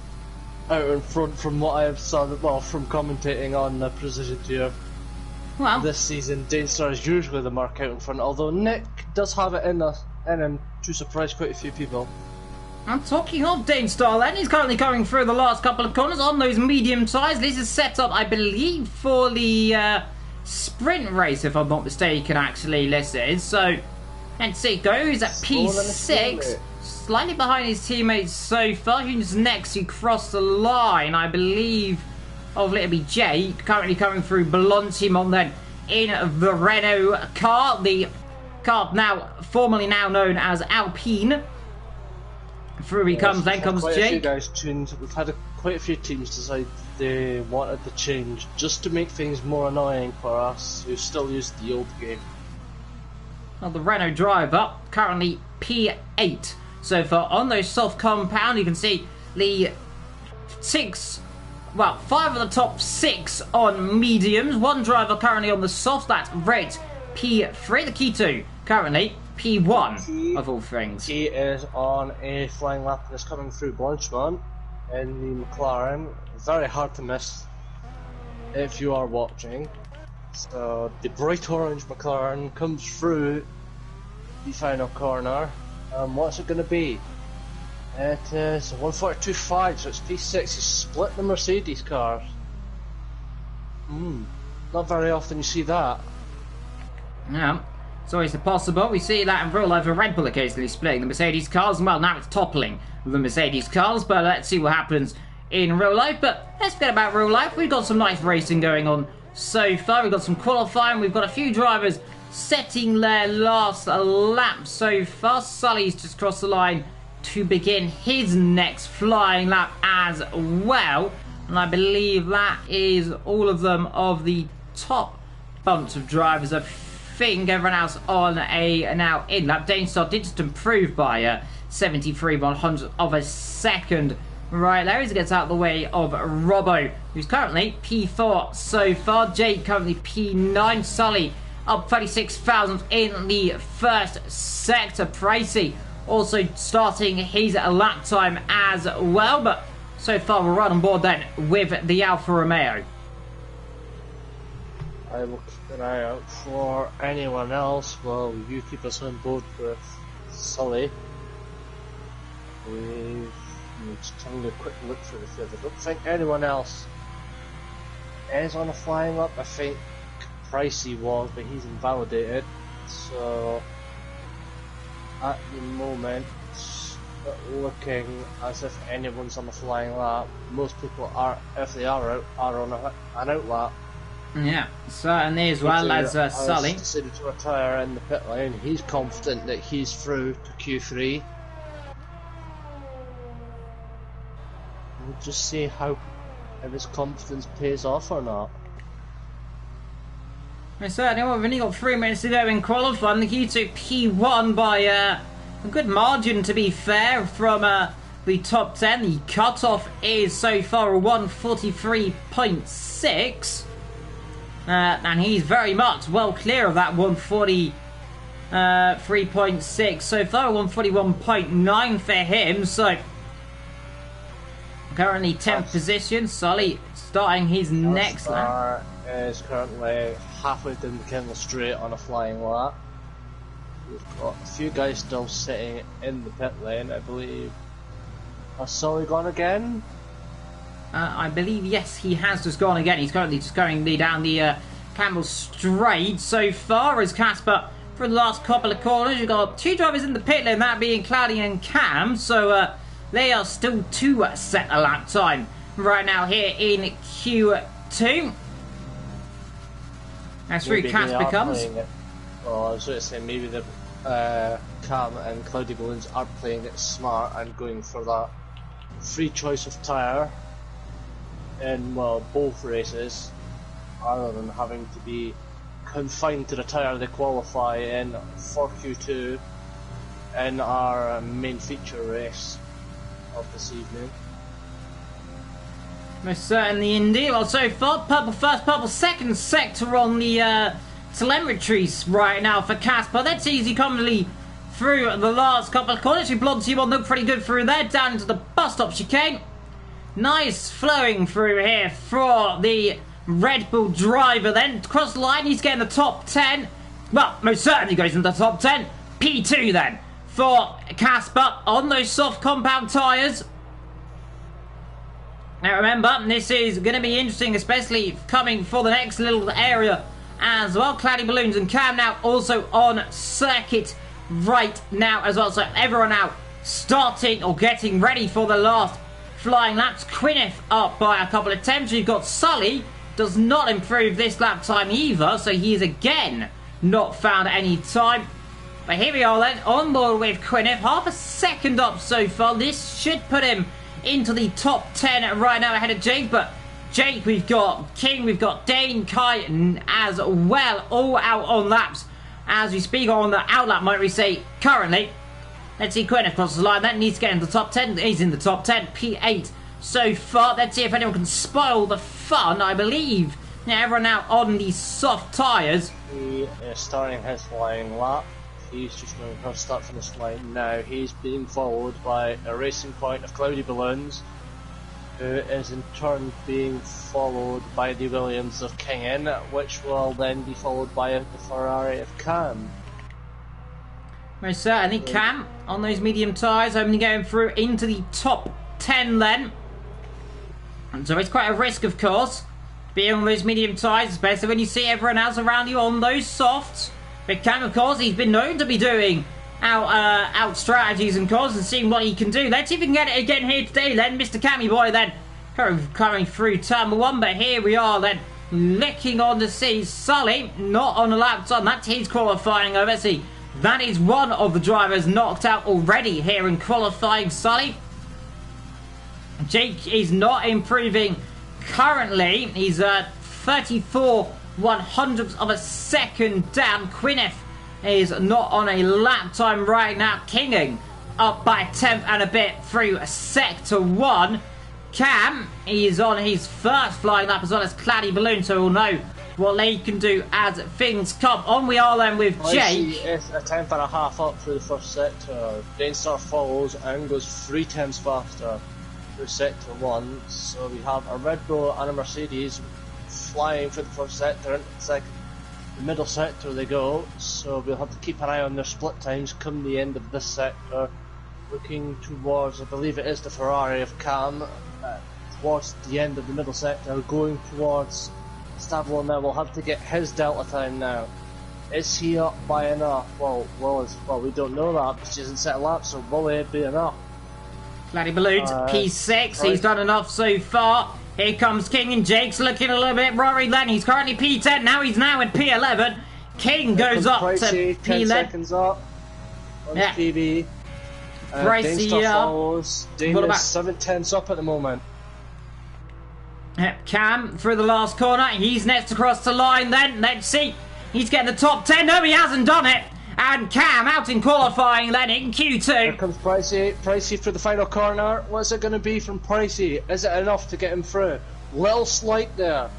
out in front from what I have saw. Well, from commentating on the Precision Tier this season, Dainstar is usually the mark out in front. Although Nick does have it in him to surprise quite a few people. I'm talking of Dainstar then. He's currently going through the last couple of corners on those medium tyres. This is set up, I believe, for the sprint race, if I'm not mistaken, actually, this is. So, let's see, goes at P6, slightly behind his teammates so far. Who's next to cross the line? I believe of it'll be Jay, currently coming through Blanchimont then in the Renault car. The car now, formerly now known as Alpine. Through he comes, then comes quite a few Jake. guys tuned. We've had quite a few teams decide they wanted to change just to make things more annoying for us who still use the old game. Well, the Renault driver, currently P8 so far on those soft compound. You can see the 5 of the top 6 on mediums. One driver currently on the soft, that's Red P3. The Keto currently P1 of all things. He is on a flying lap and is coming through Blanchman in the McLaren. Very hard to miss if you are watching. So the bright orange McLaren comes through the final corner. What's it going to be? It is 142.5, so it's P6. He's split the Mercedes cars. Not very often you see that. Yeah, it's always possible. We see that in real life, a Red Bull occasionally splitting the Mercedes cars. Well, now it's toppling the Mercedes cars, but let's see what happens in real life. But let's forget about real life. We've got some nice racing going on so far. We've got some qualifying. We've got a few drivers setting their last lap so far. Sully's just crossed the line to begin his next flying lap as well. And I believe that is all of them of the top bunch of drivers. I think everyone else on a now in lap. Danestar did just improve by 73/100 of a second right there as he gets out of the way of Robbo, who's currently P4 so far. Jake currently P9. Sully up 36,000 in the first sector. Pricey also starting his lap time as well, but so far we're right on board then with the Alfa Romeo. I will keep an eye out for anyone else while you keep us on board with Sully. We're just having a quick look through the field. I don't think anyone else is on a flying lap. I think Pricey was, but he's invalidated. So at the moment, it's not looking as if anyone's on the flying lap. Most people are, if they are out, are on an out lap. Yeah, certainly, as well as Sully. Decided to retire in the pit lane. He's confident that he's through to Q3. We'll just see if his confidence pays off or not. Certainly, we've only got 3 minutes to go in qualifying. The Q2 P1 by a good margin, to be fair, from the top 10. The cutoff is so far a 143.6. And he's very much well clear of that 143.6 so far. 141.9 for him. So currently 10th position. Sully starting his next lap. Is currently halfway down the Kendall Straight on a flying lap. We've got a few guys still sitting in the pit lane, I believe. Has Sully gone again? I believe, yes, he has just gone again. He's currently just going down the Campbell Straight so far as Casper for the last couple of corners. You've got 2 drivers in the pit lane, that being Cloudy and Cam. So they are still to set a lap time right now here in Q2. As through Casper comes. Well, I was going to say maybe the Cam and Cloudy Balloons are playing it smart and going for that free choice of tyre in, well, both races, rather than having to be confined to the tyre they qualify in for Q2 in our main feature race of this evening. Most certainly indeed. Well, so far, purple first, purple second sector on the telemetries right now for Casper. That's easy commonly through the last couple of corners. Blonde one looked pretty good through there, down into the bus stop chicane. Nice flowing through here for the Red Bull driver. Then cross the line, he's getting the top 10. Well, most certainly goes into the top 10. P2 then for Casper on those soft compound tyres. Now remember, this is going to be interesting, especially coming for the next little area as well. Cloudy Balloons and Cam now also on circuit right now as well. So everyone now starting or getting ready for the last flying laps. Quinneth up by a couple of attempts. You've got Sully, does not improve this lap time either, so he is again not found any time. But here we are then, on board with Gwyneth. Half a second up so far. This should put him into the top 10 right now ahead of Jake. But Jake, we've got King, we've got Dane, Kai as well, all out on laps as we speak, on the outlap, might we say, currently. Let's see, Gwyneth crosses the line. That needs to get into the top 10. He's in the top 10, P8 so far. Let's see if anyone can spoil the fun. I believe everyone out on these soft tyres. He is starting his flying lap. He's just going to start from this line now. He's being followed by a Racing Point of Cloudy Balloons, who is in turn being followed by the Williams of King, which will then be followed by the Ferrari of Cam. Most certainly, Cam on those medium tyres, only going through into the top 10 then. And so it's quite a risk, of course, being on those medium tyres, especially when you see everyone else around you on those softs. But Cam, of course, he's been known to be doing out strategies and calls and seeing what he can do. Let's see if we can get it again here today then. Mr. Cammy Boy then coming through turn 1, but here we are then looking on to see Sully not on the lap time. That's his qualifying over. See, that is one of the drivers knocked out already here in qualifying, Sully. Jake is not improving currently. He's 34 100ths of a second down. Gwyneth is not on a lap time right now. Kinging up by a tenth and a bit through sector 1. Cam is on his first flying lap as well as Cloudy Balloon, so we'll know what they can do as things come. On we are then with Jake. It's a tenth and a half up through the first sector. Dainstar follows and goes 3 tenths faster through sector 1. So we have a Red Bull and a Mercedes flying for the first sector and the second. The middle sector they go, so we'll have to keep an eye on their split times come the end of this sector. Looking towards, I believe it is the Ferrari of Cam, towards the end of the middle sector, going towards Stavlo now. We'll have to get his delta time now. Is he up by enough? Well, we don't know that because he hasn't set a lap, so will it be enough? Cloudy Balloons, P6, he's done enough so far. Here comes King, and Jake's looking a little bit worried then. He's currently P10, now he's now in P11. King goes up Pricey, to 10 P11. seconds up on PB. Pricey follows. Dane is 7 tenths up at the moment. Cam through the last corner. He's next across the line then. Let's see. He's getting the top 10. No, he hasn't done it. And Cam out in qualifying then in Q2. Here comes Pricey. Pricey for the final corner. What's it going to be from Pricey? Is it enough to get him through? Little slight there.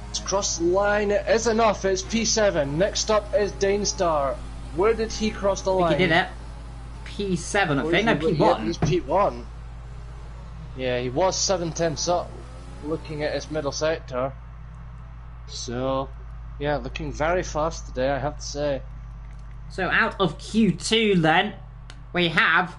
It's crossed the line. It is enough. It's P7. Next up is Dainstar. Where did he cross the line? I think he did it. P7, I think. No, P1. Yeah, he's P1. Yeah, he was 7 tenths up looking at his middle sector. So, yeah, looking very fast today, I have to say. So out of Q2 then, we have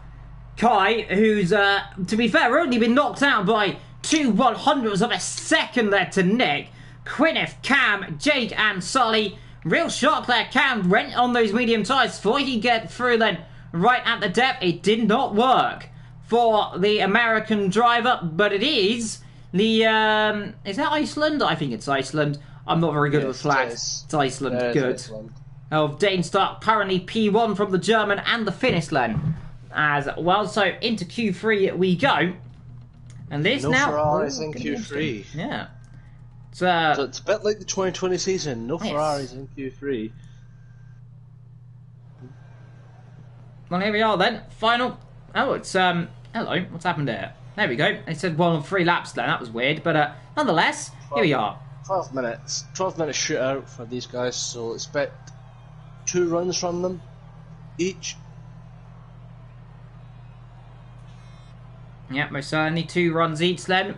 Kai, who's, to be fair, only been knocked out by 2 100ths of a second there to Nick. Gwyneth, Cam, Jake and Sully. Real shock there. Cam went on those medium tyres before he get through then right at the depth. It did not work for the American driver, but it is the, is that Iceland? I think it's Iceland. I'm not very good with flags. It's Iceland. Good. Iceland. Of Dainstar, currently P1 from the German and the Finnish then as well. So into Q3 we go. And this no now... Ferraris in Q3. Yeah. So it's a bit like the 2020 season. No Ferraris in Q3. Well, here we are then. Final... Oh, it's... Hello. What's happened there? There we go. They said 1 on 3 laps then. That was weird. But nonetheless, here we are. 12 minutes. 12 minute shootout for these guys. So expect 2 runs from them each. Yeah, most certainly 2 runs each then.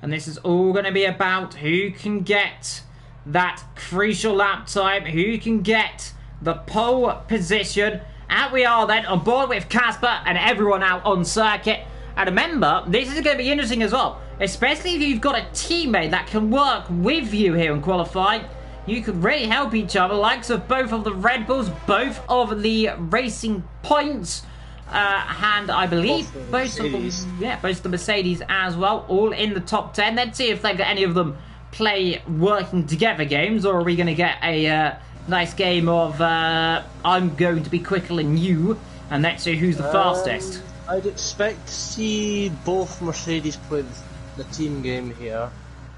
And this is all going to be about who can get that crucial lap time, who can get the pole position. Out we are then, on board with Casper and everyone out on circuit. And remember, this is going to be interesting as well, especially if you've got a teammate that can work with you here in qualifying. You could really help each other, likes of both of the Red Bulls, both of the Racing Points, and I believe both of the Mercedes as well, all in the top 10. Let's see if they've got any of them play working together games, or are we going to get a Nice game of I'm going to be quicker than you, and let's see who's the fastest. I'd expect to see both Mercedes play the team game here.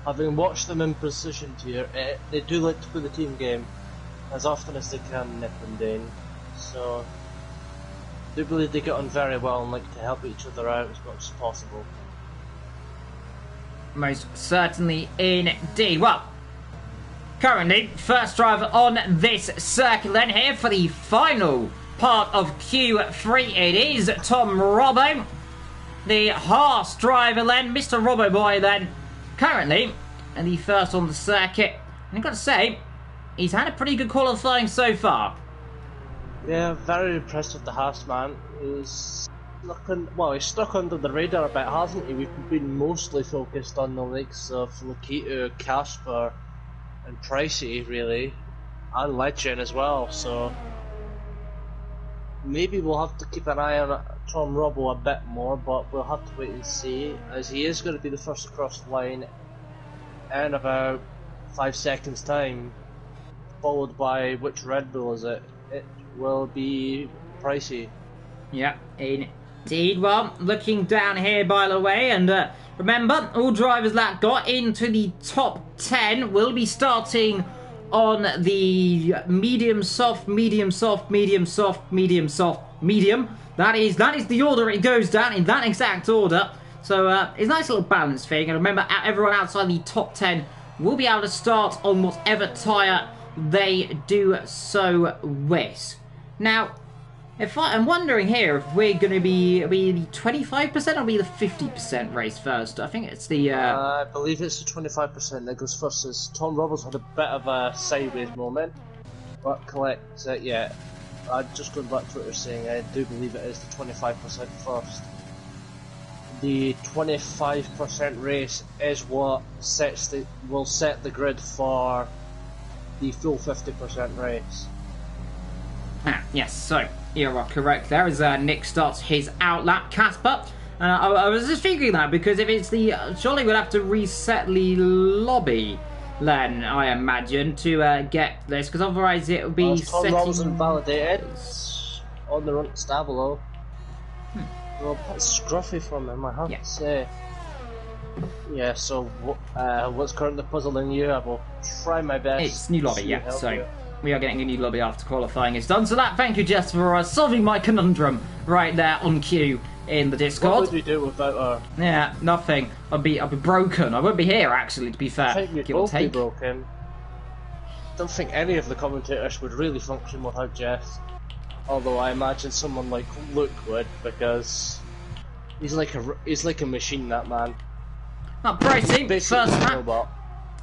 Having watched them in precision tier, they do like to play the team game as often as they can, Nick and Dane. So, I do believe they get on very well and like to help each other out as much as possible. Most certainly indeed. Well, currently, first driver on this circuit then here for the final part of Q3. It is Tom Robbo, the Haas driver then, Mr. Robbo Boy then, currently, and the first on the circuit. And I've got to say, he's had a pretty good qualifying so far. Yeah, very impressed with the Haas man. He's stuck under the radar a bit, hasn't he? We've been mostly focused on the likes of Lakitu, Casper, and Pricey, really, and Legend as well. So maybe we'll have to keep an eye on Tom Robbo a bit more, but we'll have to wait and see, as he is going to be the first across the line in about 5 seconds' time, followed by which Red Bull is it? It will be Pricey. Yeah, indeed. Well, looking down here, by the way, and remember, all drivers that got into the top 10 will be starting on the medium, soft, medium, soft, medium, soft, medium, soft, medium. That is the order it goes down, in that exact order. So it's a nice little balance thing. And remember, everyone outside the top 10 will be able to start on whatever tyre they do so with. Now, I'm wondering here if we're going to be the 25% or be the 50% race first. I think it's the... I believe it's the 25% that goes first, as Tom Roberts had a bit of a sideways moment, but collects it, yeah. Just going back to what you're saying, I do believe it is the 25% first. The 25% race is what will set the grid for the full 50% race. Yes, so you are correct there as Nick starts his outlap. Casper, I was just thinking that, because if it's the... surely we'll have to reset the lobby then, I imagine, to get this, because otherwise it would be Tom setting... wasn't validated on the run to Stabilo. Well, that's scruffy from him, I have to say. Yeah, so what's currently puzzling you? I will try my best. It's new lobby, yeah, so we are getting a new lobby after qualifying is done. So thank you, Jess, for solving my conundrum right there on cue in the Discord. What would we do without her? Yeah, nothing. I'd be broken. I wouldn't be here, actually, to be fair. I think we'd both be broken. I don't think any of the commentators would really function without Jess. Although I imagine someone like Luke would, because he's like a machine, that man. Not Pricey, first lap,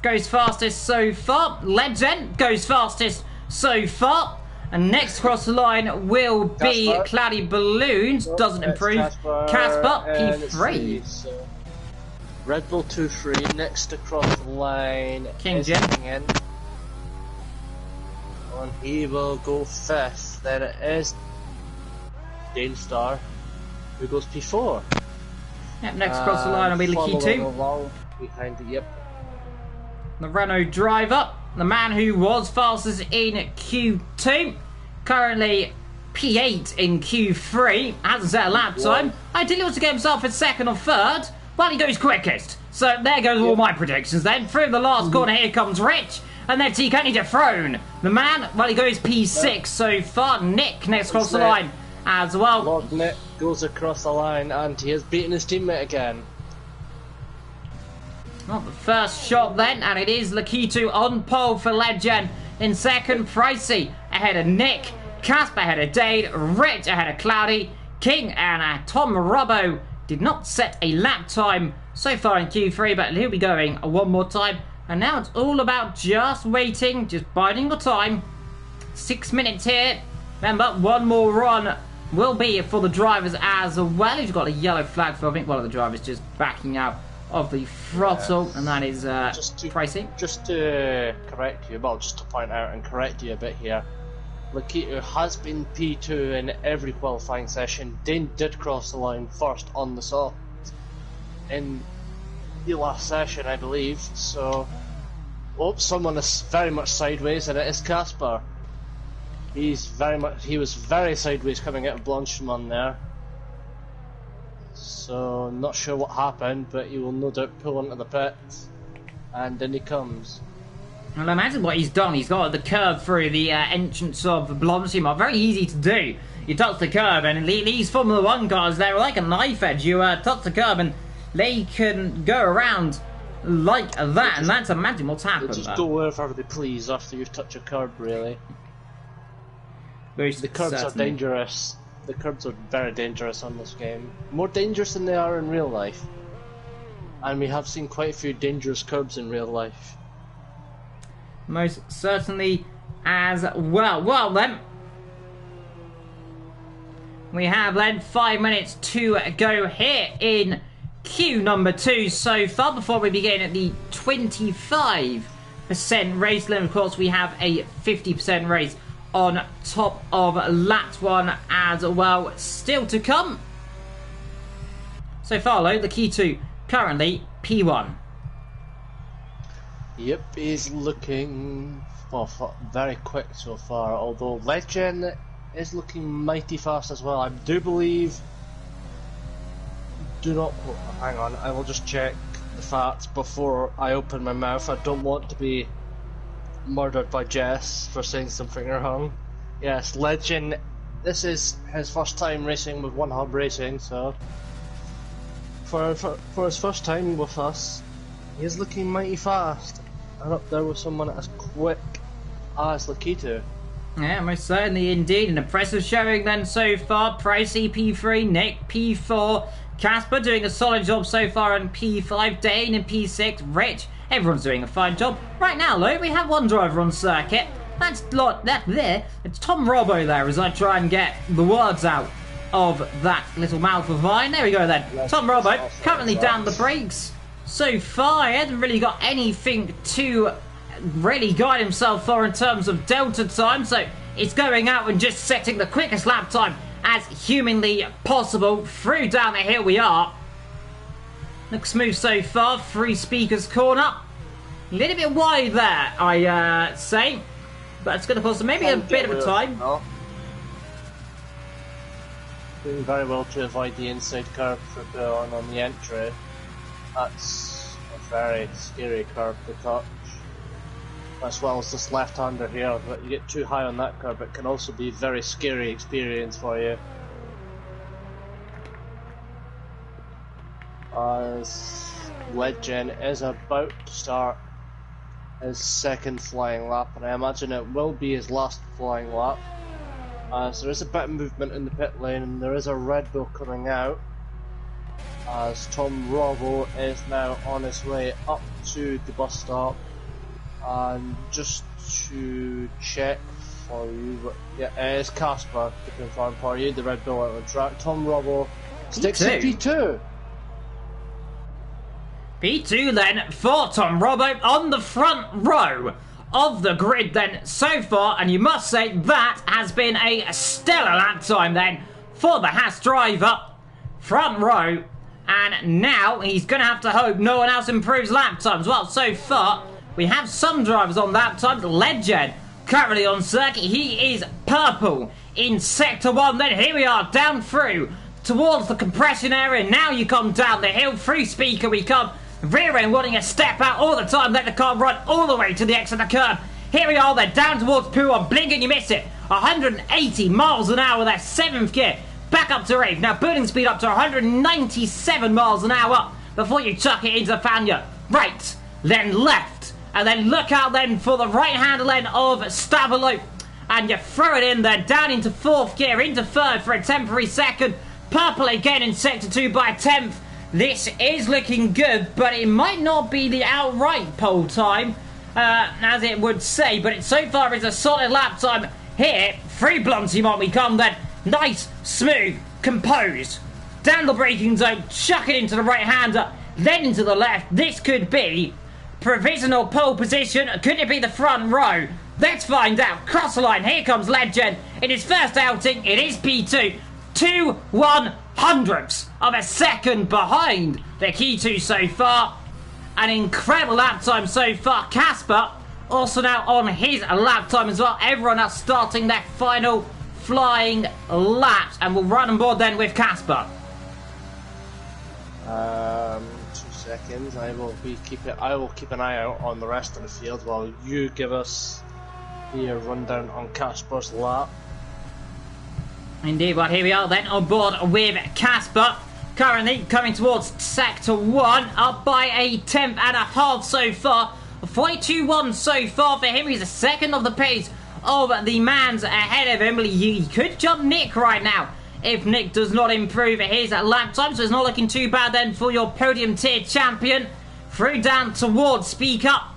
goes fastest so far. Legend goes fastest so far. And next across the line will be Casper. Cloudy Balloons, doesn't improve. Casper, P3. So Red Bull 2-3, next across the line King is Jim. in. And he will go 5th. Then it is Dane Star, who goes P4. Yep, next across the line will be Lakitu. Along behind it, yep. The Renault driver, the man who was fastest in Q2, currently P8 in Q3, hasn't set a lap time. Ideally wants to get himself in second or third, but he goes quickest. So there goes all my predictions then. Through the last corner, here comes Rich, and then TK dethroned. The man, well, he goes P6 so far. Nick next across the line as well. Lord Nick goes across the line, and he has beaten his teammate again. Well, the first shot then, and it is Lakitu on pole for Legend. In second, Pricey ahead of Nick. Casper ahead of Dade. Rich ahead of Cloudy. King and Tom Robbo did not set a lap time so far in Q3, but he'll be going one more time. And now it's all about just waiting, just biding the time. 6 minutes here. Remember, one more run will be for the drivers as well. He's got a yellow flag for, I think, one of the drivers just backing out of the throttle, and that is Pricey. Just to correct you, well, just to point out and correct you a bit here, Lakitu has been P2 in every qualifying session. Dane did cross the line first on the soft in the last session, I believe, so... Oh, someone is very much sideways, and it is Casper. He was very sideways coming out of Blanchimon there. So, not sure what happened, but he will no doubt pull into the pits. And in he comes. Well, imagine what he's done. He's got the curve through the entrance of Blanchimon. Very easy to do. You touch the curb, and these Formula 1 cars, they're like a knife edge. You touch the curb, and they can go around like that, and that's imagine what's happened. They just go wherever they please after you've touched a curb, really. The curbs are dangerous. The curbs are very dangerous on this game. More dangerous than they are in real life. And we have seen quite a few dangerous curbs in real life. Most certainly as well. Well then, we have then 5 minutes to go here in queue number 2 so far before we begin at the 25% race limit. Of course, we have a 50% race on top of lap 1 as well still to come. So far, though, the key 2 currently P1. Yep, he's looking very quick so far, although Legend is looking mighty fast as well. I do believe... hang on, I will just check the facts before I open my mouth. I don't want to be murdered by Jess for saying something wrong. Yes, Legend, this is his first time racing with One Hub Racing, so... For his first time with us, he is looking mighty fast. And up there with someone as quick as Lakito. Yeah, most certainly indeed. An impressive showing then so far. Pricey P3, Nick P4, Casper doing a solid job so far in P5, Dane in P6, Rich, everyone's doing a fine job. Right now, though, we have one driver on circuit. It's Tom Robbo there as I try and get the words out of that little mouth of mine. There we go then. Tom Robbo currently down the brakes. So far, he hasn't really got anything to really guide himself for in terms of delta time, so it's going out and just setting the quickest lap time as humanly possible. Through down the hill we are. Looks smooth so far. Free speakers corner. A little bit wide there, I say, but it's going to cost maybe a bit of a time. No. Doing very well to avoid the inside curve for on the entry. That's a very scary curve to touch. As well as this left-hander here, but you get too high on that curve, it can also be a very scary experience for you. As Legend is about to start his second flying lap, and I imagine it will be his last flying lap. So there is a bit of movement in the pit lane, and there is a Red Bull coming out. As Tom Robbo is now on his way up to the bus stop. And just to check for you, yeah, it's Casper to confirm for you, the Red Bull out on track. Tom Robbo sticks at P2. P2 then for Tom Robbo on the front row of the grid then so far, and you must say that has been a stellar lap time then for the Haas driver. Front row, and now he's going to have to hope no one else improves lap times. Well, so far we have some drivers on lap times. Legend currently on circuit. He is purple in sector 1. Then here we are down through towards the compression area. Now you come down the hill. Free speaker we come. Rear end wanting a step out all the time. Let the car run all the way to the exit of the curb. Here we are then down towards P1. Blink and you miss it. 180 miles an hour. That's 7th gear. Back up to 8th. Now burning speed up to 197 miles an hour before you chuck it into Fanya. Right, then left. And then look out then for the right-hand lane of Stavalo. And you throw it in there, down into 4th gear, into 3rd for a temporary 2nd. Purple again in sector 2 by 10th. This is looking good, but it might not be the outright pole time, as it would say. But it so far is a solid lap time here. Free Blanchimon we come then. Nice, smooth, composed. Down the braking zone, chuck it into the right-hander, then into the left. This could be provisional pole position. Could it be the front row? Let's find out. Cross the line. Here comes Legend in his first outing. It is P2. 2/100ths of a second behind the key 2 so far. An incredible lap time so far. Casper also now on his lap time as well. Everyone now starting their final flying laps, and we'll run on board then with Casper. 2 seconds. I will keep an eye out on the rest of the field while you give us the rundown on Casper's lap. Indeed, well, here we are then on board with Casper. Currently coming towards Sector 1, up by a tenth and a half so far. 42.1 so far for him. He's a second of the pace of the man's ahead of him. He could jump Nick right now if Nick does not improve his lap time, so it's not looking too bad then for your podium tier champion. Through down towards Speak Up.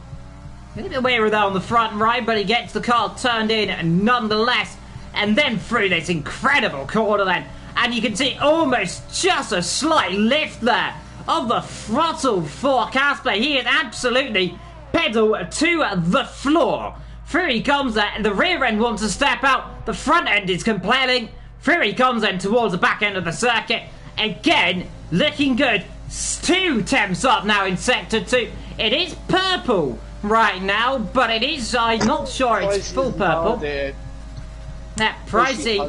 A little bit weary there on the front right, but he gets the car turned in nonetheless. And then through this incredible corner then. And you can see almost just a slight lift there of the throttle for Casper. He is absolutely pedal to the floor. Through he comes there, and the rear end wants to step out. The front end is complaining. Through he comes then towards the back end of the circuit. Again, looking good. 2 temps up now in Sector 2. It is purple right now, but it is, I'm not sure it's full purple. Yeah, Pricey,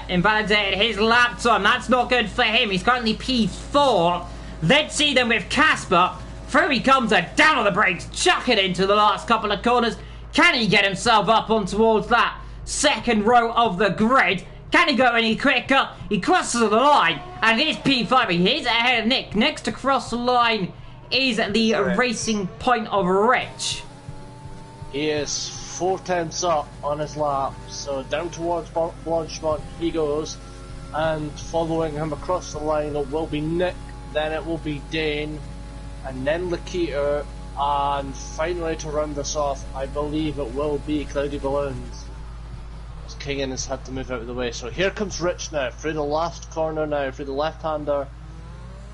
invalidated his lap time. That's not good for him. He's currently P4. Let's see them with Casper. Through he comes down on the brakes, chuck it into the last couple of corners. Can he get himself up on towards that second row of the grid? Can he go any quicker? He crosses the line, and he's P5. He is ahead of Nick. Next to cross the line is the Racing Point of Rich. He is 4 tenths up on his lap, so down towards Blanchemont he goes, and following him across the line it will be Nick, then it will be Dane, and then Lakita, and finally to round this off I believe it will be Cloudy Balloons, as Keegan has had to move out of the way. So here comes Rich now, through the last corner now, through the left-hander.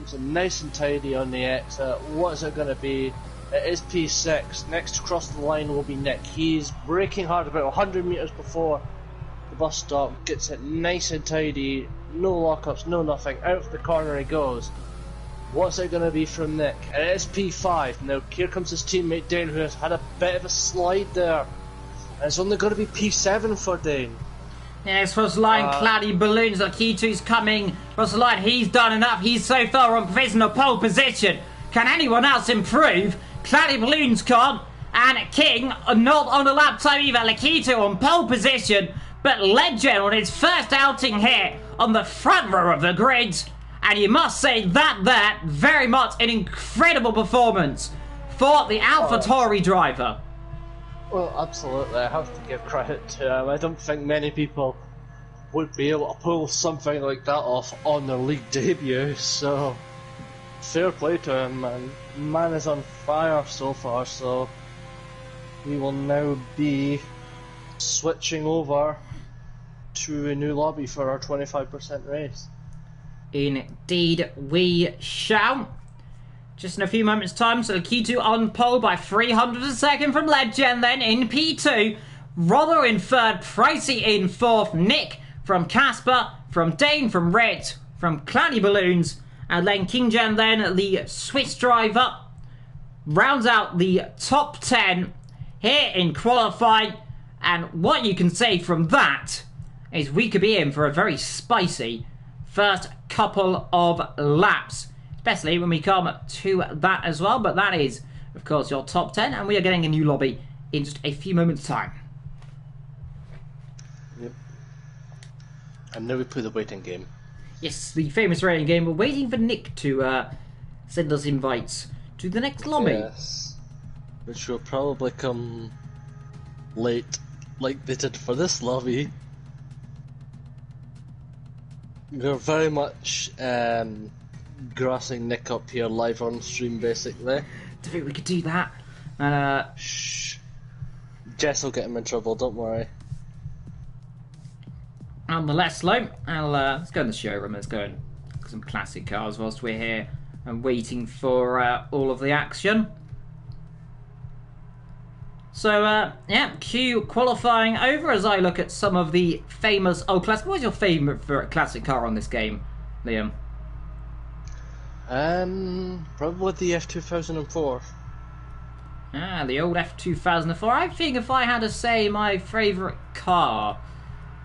It's nice and tidy on the exit. What is it going to be? It is P6. Next to cross the line will be Nick. He's braking hard about 100 metres before the bus stop. Gets it nice and tidy. No lockups, no nothing. Out of the corner he goes. What's it going to be from Nick? It is P5. Now here comes his teammate Dane, who has had a bit of a slide there. And it's only going to be P7 for Dane. Yes, cross the line, Cloudy Balloons. Lakitu's coming cross the line. He's done enough. He's so far on provisional pole position. Can anyone else improve? Cloudy Balloons can't, and King not on the lap time either. Lakitu on pole position, but Legend on his first outing here on the front row of the grid, and you must say that very much an incredible performance for the AlphaTauri driver. Well, absolutely, I have to give credit to him. I don't think many people would be able to pull something like that off on their league debut, so fair play to him, man. Man is on fire so far, so we will now be switching over to a new lobby for our 25% race. Indeed we shall. Just in a few moments time, so Lakitu on pole by 300 a second from Legend, then in P2, Rollo in third, Pricey in fourth, Nick from Casper, from Dane, from Red, from Cloudy Balloons, and then Kinggen, then the Swiss driver, rounds out the top 10 here in qualifying. And what you can say from that is we could be in for a very spicy first couple of laps, especially when we come to that as well. But that is, of course, your top 10, and we are getting a new lobby in just a few moments' time. Yep. And now we play the waiting game. Yes, the famous rating game. We're waiting for Nick to send us invites to the next lobby. Yes. Which will probably come late, like they did for this lobby. We're very much grassing Nick up here live on stream, basically. Do you think we could do that? And shh. Jess will get him in trouble, don't worry. Nonetheless, slow. Let's go in the showroom. Let's go and look at some classic cars whilst we're here and waiting for all of the action. So, yeah, Q qualifying over as I look at some of the famous old classic. What was your favourite classic car on this game, Liam? Probably the F2004. Ah, the old F2004. I think if I had to say my favourite car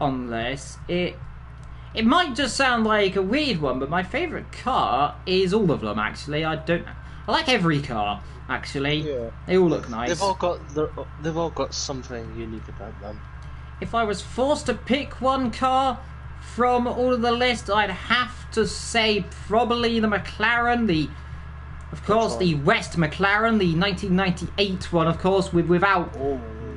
on this, it might just sound like a weird one, but my favourite car is all of them, actually. I like every car, actually. Yeah. They all look nice. They've all got something unique about them. If I was forced to pick one car from all of the list, I'd have to say probably the McLaren, of course, the West McLaren, the 1998 one, of course, without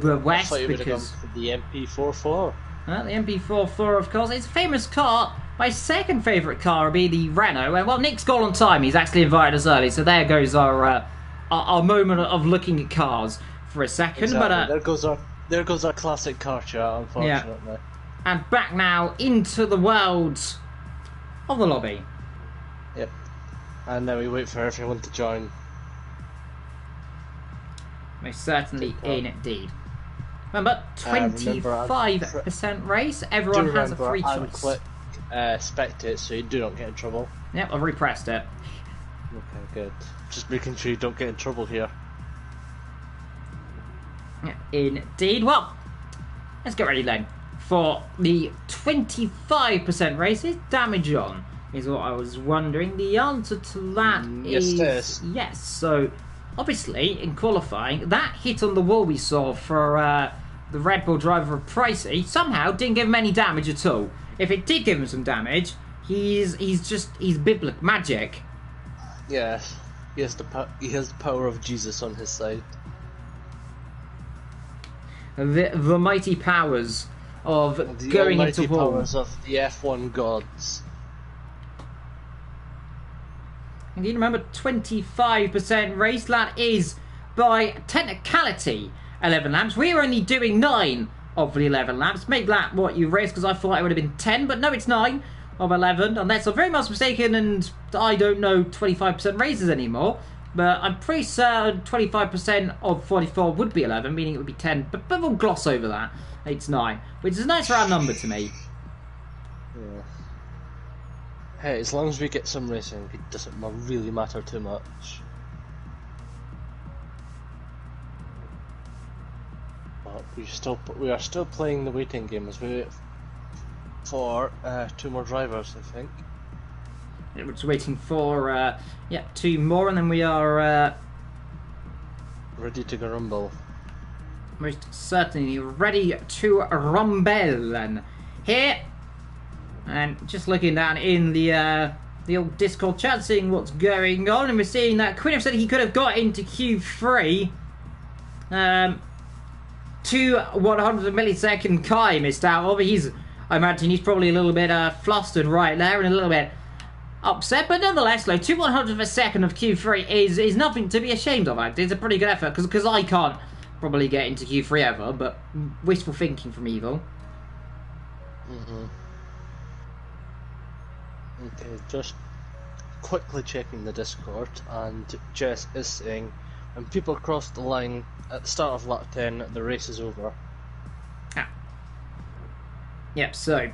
the West, because the MP44. The MP44, of course, it's a famous car. My second favourite car would be the Renault. And well, Nick's gone on time. He's actually invited us early, so there goes our moment of looking at cars for a second. Exactly. But there goes our classic car chat, unfortunately. Yeah. And back now into the world of the lobby. Yep. And then we wait for everyone to join. Most certainly, indeed. Remember, 25% race. Everyone has a free choice. Click spectate so you do not get in trouble. Yep, I've repressed it. Okay, good. Just making sure you don't get in trouble here. Yeah, indeed. Well, let's get ready then for the 25% races. Damage on is what I was wondering. The answer to that is yes. So, obviously, in qualifying, that hit on the wall we saw for the Red Bull driver of Pricey somehow didn't give him any damage at all. If it did give him some damage, he's biblical magic. Yes, he has the power of Jesus on his side. The mighty powers of the going into war. Powers of the F1 gods. And you remember 25% race, that is by technicality 11 laps. We are only doing 9 of the 11 laps. Make that what you race, because I thought it would have been 10, but no, it's 9 of 11, unless I'm very much mistaken and I don't know 25% races anymore. But I'm pretty certain 25% of 44 would be 11, meaning it would be 10. But we'll gloss over that. It's 9, which is a nice round number to me. Yeah. Hey, as long as we get some racing, it doesn't really matter too much. But we are still playing the waiting game as we wait for 2 more drivers, I think. We're just waiting for 2 more, and then we are ready to go rumble. Most certainly ready to rumble. And here, and just looking down in the old Discord chat, seeing what's going on, and we're seeing that Quinn said he could have got into Q3. 2 100 millisecond Kai missed out of. I imagine he's probably a little bit flustered right there and a little bit upset, but nonetheless, though, 2 100th of a second of Q3 is nothing to be ashamed of. Actually, it's a pretty good effort because I can't probably get into Q3 ever, but wishful thinking from Evil. Okay, just quickly checking the Discord, and Jess is saying when people cross the line at the start of lap 10, the race is over. Yep, so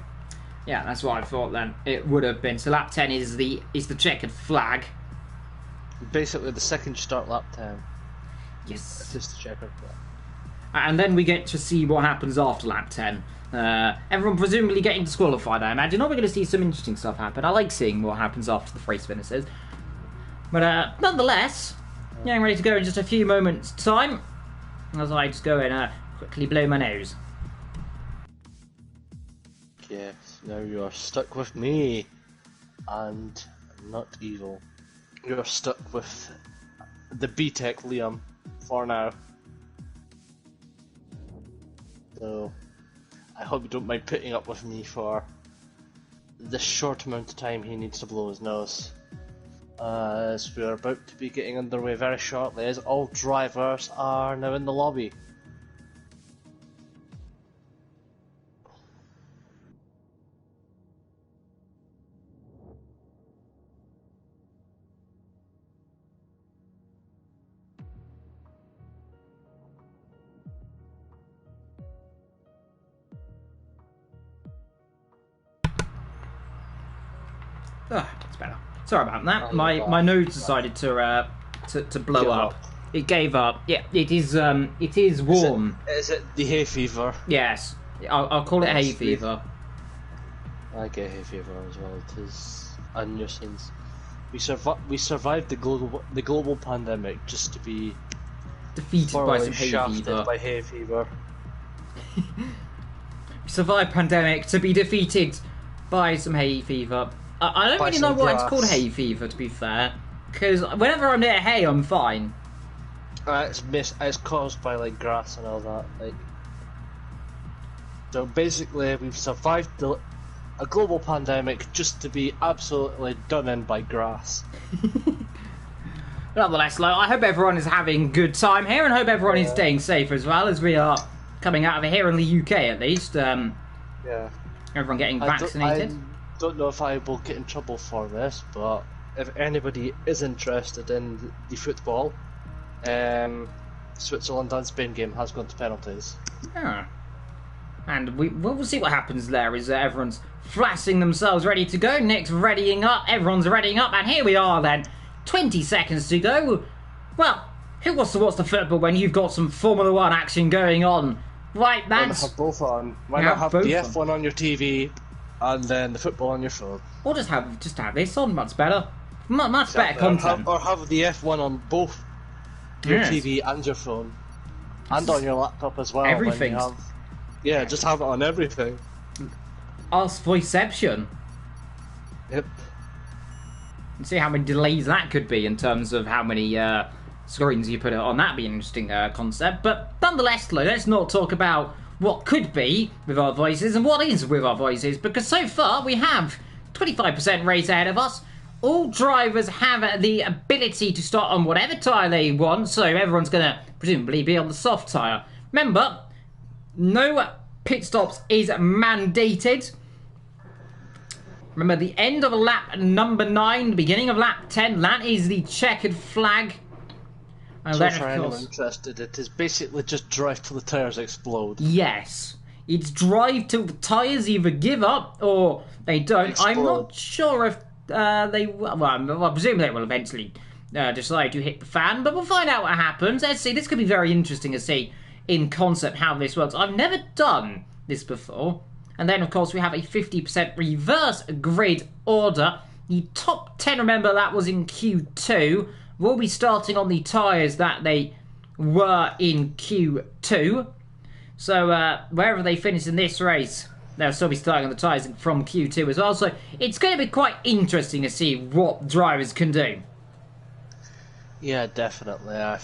yeah, that's what I thought then. It would have been. So lap 10 is the checkered flag. Basically, the second you start lap 10. Yes. It's just the checkered flag. And then we get to see what happens after lap 10. Everyone presumably getting disqualified, I imagine. Or we're going to see some interesting stuff happen. I like seeing what happens after the race finishes. But nonetheless, getting ready to go in just a few moments' time. As I just go and quickly blow my nose. Yes, now you are stuck with me, and not Evil. You are stuck with the B-Tech Liam for now. So, I hope you don't mind putting up with me for the short amount of time he needs to blow his nose. As we are about to be getting underway very shortly, as all drivers are now in the lobby. It's better. Sorry about that. My nose decided to blow up. it gave up. Yeah, it is warm. Is it the hay fever? Yes, I'll call it hay Honestly. fever. I get hay fever as well. It is a nuisance. We survived the global pandemic just to be Defeated by thoroughly some hay shafted fever. by hay fever. Survived pandemic to be defeated by some hay fever. I don't By really know some why it's grass. called hay fever, to be fair, because whenever I'm near hay, I'm fine. It's caused by like grass and all that. Like, so basically, we've survived a global pandemic just to be absolutely done in by grass. Nonetheless, I hope everyone is having a good time here, and hope everyone is staying safe as well, as we are coming out of it here in the UK at least. Yeah. Everyone getting I vaccinated. don't know if I will get in trouble for this, but if anybody is interested in the football, Switzerland and Spain game has gone to penalties. Yeah. And we'll see what happens there. Is everyone's flashing themselves ready to go. Nick's readying up. Everyone's readying up. And here we are then. 20 seconds to go. Well, who wants to watch the football when you've got some Formula 1 action going on? Right, Why not that's... have both on? Why Yeah, not have both the on. F1 on your TV and then the football on your phone? Or just have this on. Much better. Much better content. Or have the F1 on both your Yes. TV and your phone. And on your laptop as well. when you Everything. have- Yeah, just have it on everything. Ask Voiceception. Yep. And see how many delays that could be in terms of how many screens you put it on. That'd be an interesting concept. But nonetheless, let's not talk about what could be with our voices and what is with our voices, because so far we have 25% race ahead of us. All drivers have the ability to start on whatever tyre they want, so everyone's going to presumably be on the soft tyre. Remember, no pit stops is mandated. Remember, the end of lap number 9, the beginning of lap 10, that is the checkered flag. And So then, for of anyone course, interested, it is basically just drive till the tyres explode. yes, it's drive till the tyres either give up or they don't. I'm not sure if they... Well, I presume they will eventually decide to hit the fan, but we'll find out what happens. Let's see, this could be very interesting to see in concept how this works. I've never done this before. And then, of course, we have a 50% reverse grid order. The top 10, remember, that was in Q2. Will be starting on the tyres that they were in Q2. So, wherever they finish in this race, they'll still be starting on the tyres from Q2 as well. So, it's going to be quite interesting to see what drivers can do. Yeah, definitely. I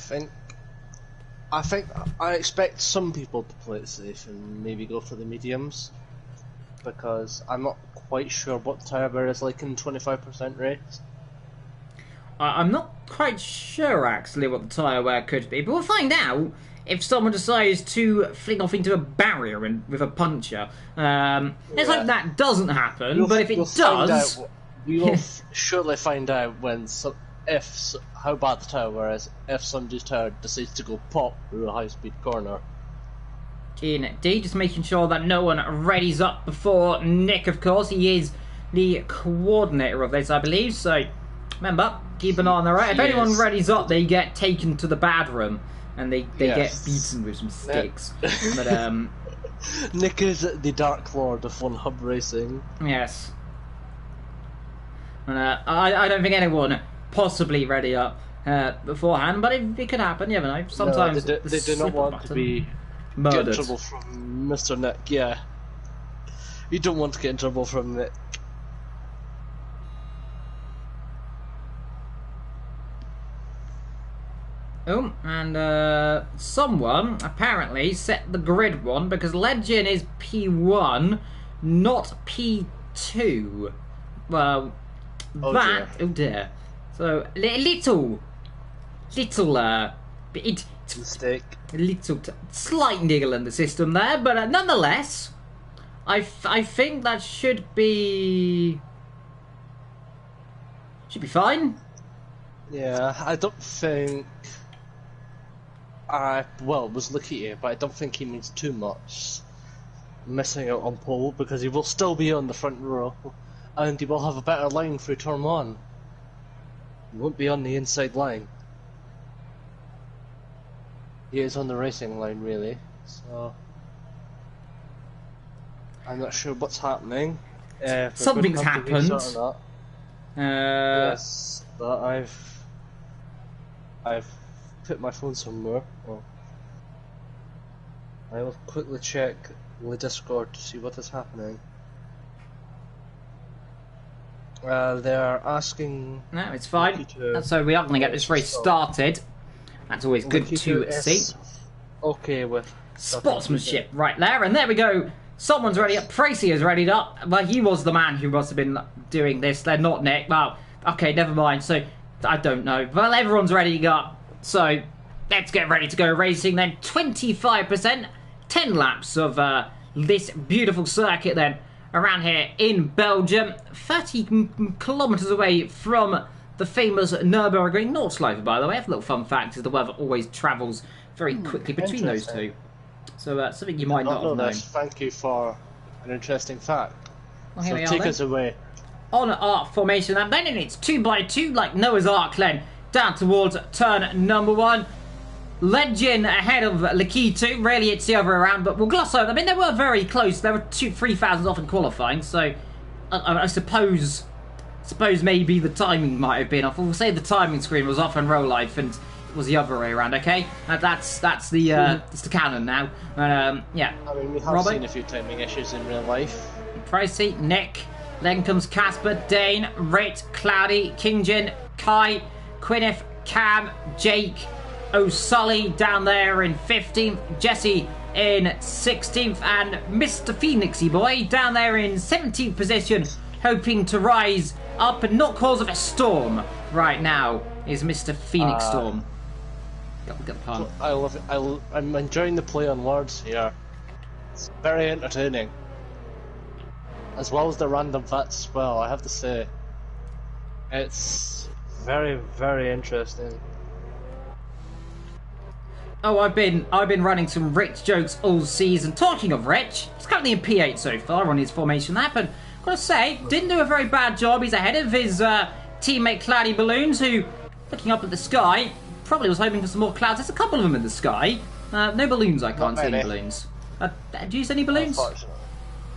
expect some people to play it safe and maybe go for the mediums, because I'm not quite sure what tyre wear is like in 25% race. I'm not quite sure, actually, what the tyre wear could be, but we'll find out if someone decides to fling off into a barrier and with a puncture. Let's hope that doesn't happen, but if it does... We will surely find out when how bad the tyre wear is if somebody's tyre decides to go pop through a high-speed corner. Indeed, just making sure that no one readies up before Nick, of course. He is the coordinator of this, I believe, so remember, keep an eye on the right. If anyone readies up, they get taken to the bad room and they get beaten with some sticks. But Nick is the Dark Lord of One Hub Racing. yes. And I don't think anyone possibly ready up beforehand, but it could happen, you never know. Sometimes no, they do not want to be get in trouble from Mr. Nick. Yeah, you don't want to get in trouble from Nick. Oh, and someone apparently set the grid one because Legend is P1, not P2. Well, oh dear. So little Mistake. Slight niggle in the system there, but nonetheless, I think that should be fine. Yeah, I don't think. Was lucky here, but I don't think he means too much missing out on pole, because he will still be on the front row and he will have a better line through turn 1. He won't be on the inside line. He is on the racing line, really. So I'm not sure what's happening. Something's happened. Yes, but I've put my phone somewhere. Oh. I will quickly check the Discord to see what is happening. They're asking. No, it's fine. So we are going to get this race started. That's always good to see. Okay with sportsmanship right there, and there we go. Someone's ready up. Tracy is readied up. Well, he was the man who must have been doing this. They're not Nick. Well, okay, never mind. So I don't know. Well, everyone's ready up. So let's get ready to go racing then. 25%, 10 laps of this beautiful circuit then around here in Belgium. 30 kilometers away from the famous Nürburgring. Nordschleife, by the way. A little fun fact is the weather always travels very quickly between those two. So something you might not have known. Thank you for an interesting fact. Well, here so we take are, us away. On arc formation, and then it's 2x2 like Noah's Ark then down towards turn number 1. Legend ahead of Lakitu. Really, it's the other way around, but we'll gloss over. I mean, they were very close. There were 3,000 off in qualifying, so I suppose maybe the timing might have been off. We'll say the timing screen was off in real life, and it was the other way around. Okay, that's the canon now. Yeah. I mean, we have seen a few timing issues in real life. Pricey, Nick, then comes Casper, Dane, Rit, Cloudy, Kingjin, Kai, Quinniff, Cam, Jake, O'Sully down there in 15th, Jesse in 16th, and Mr. Phoenixy Boy down there in 17th position, hoping to rise up and not cause of a storm right now is Mr. Phoenix Storm. Got the pun. I love it. I'm enjoying the play on words here. It's very entertaining. As well as the random facts as well, I have to say. It's very, very interesting. Oh, I've been running some Rich jokes all season. Talking of Rich, he's currently in P8 so far on his formation lap, and I've got to say, didn't do a very bad job. He's ahead of his teammate Cloudy Balloons, who, looking up at the sky, probably was hoping for some more clouds. There's a couple of them in the sky. No balloons, I can't see any balloons. Do you see any balloons?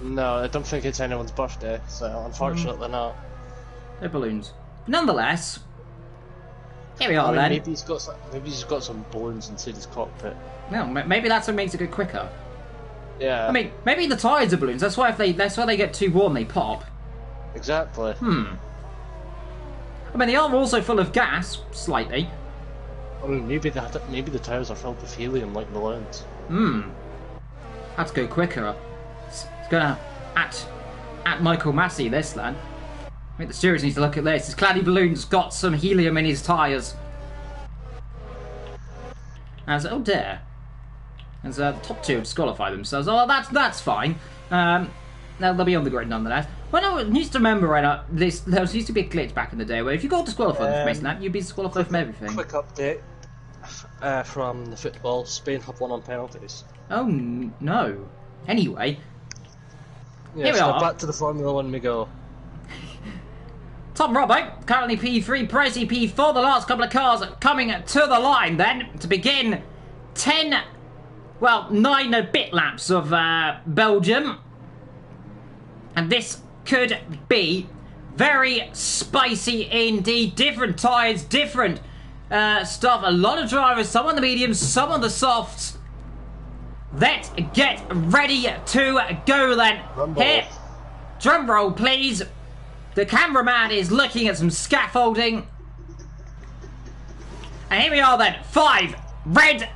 No, I don't think it's anyone's birthday, so unfortunately not. No balloons. Nonetheless, here we are then. Maybe he's got some balloons inside his cockpit. No, maybe that's what makes it go quicker. Yeah. I mean, maybe the tires are balloons. That's why they get too warm, they pop. Exactly. I mean, they are also full of gas, slightly. I mean, maybe the tires are filled with helium like balloons. Had to go quicker. It's gonna at Michael Massey this then. I think the stewards need to look at this. His Cloudy Balloon's got some helium in his tyres. As oh dear. As the top two have disqualified themselves. Oh, that's fine. They'll be on the grid nonetheless. Well, no, it needs to remember right now. There used to be a glitch back in the day where if you got disqualified from racing that, you'd be disqualified from everything. Quick update from the football. Spain have won on penalties. Oh no. Anyway, yeah, here we are. Back to the Formula 1 we go. Tom Robbo, currently P3, Pricey P4, the last couple of cars coming to the line then to begin 9 a bit laps of Belgium. And this could be very spicy indeed. Different tyres, different stuff. A lot of drivers, some on the mediums, some on the softs. Let's get ready to go then. Here, drum roll please. The cameraman is looking at some scaffolding. And here we are then. 5 red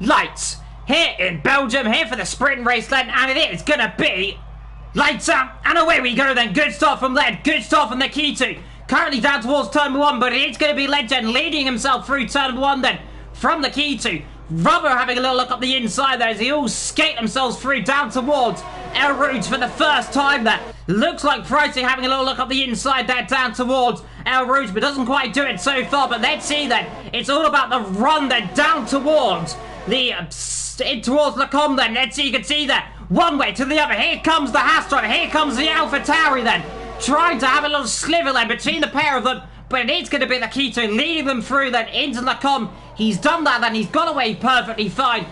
lights here in Belgium, here for the sprint race then. And it is going to be lights up. And away we go then. Good start from Led. Good start from Lakitu. Currently down towards turn 1, but it's going to be Legend leading himself through turn 1 then. From Lakitu. Rubber having a little look up the inside there as they all skate themselves through down towards El Rouge for the first time there. Looks like Pricey having a little look up the inside there down towards El Rouge, but doesn't quite do it so far. But let's see then. It's all about the run then down towards towards Lacombe then. Let's see, you can see there. One way to the other. Here comes the Haas driver. Here comes the Alpha Tauri then. trying to have a little sliver there between the pair of them, but it is going to be Lakito leading them through then into Lacombe. He's done that then, he's got away perfectly fine.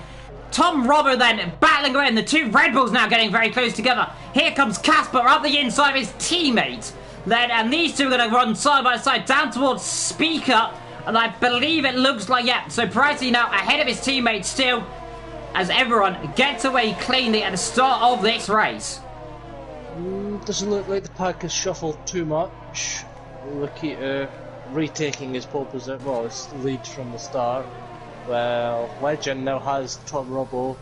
Tom Robbo then battling away, and the two Red Bulls now getting very close together. Here comes Casper up the inside of his teammate. Then, and these two are going to run side by side down towards Speaker. And I believe it looks like, yeah, so Pricey now ahead of his teammate still, as everyone gets away cleanly at the start of this race. Doesn't look like the pack has shuffled too much. Lakito retaking his pole position, well, his lead from the start. Well, Legend now has Tom Robbo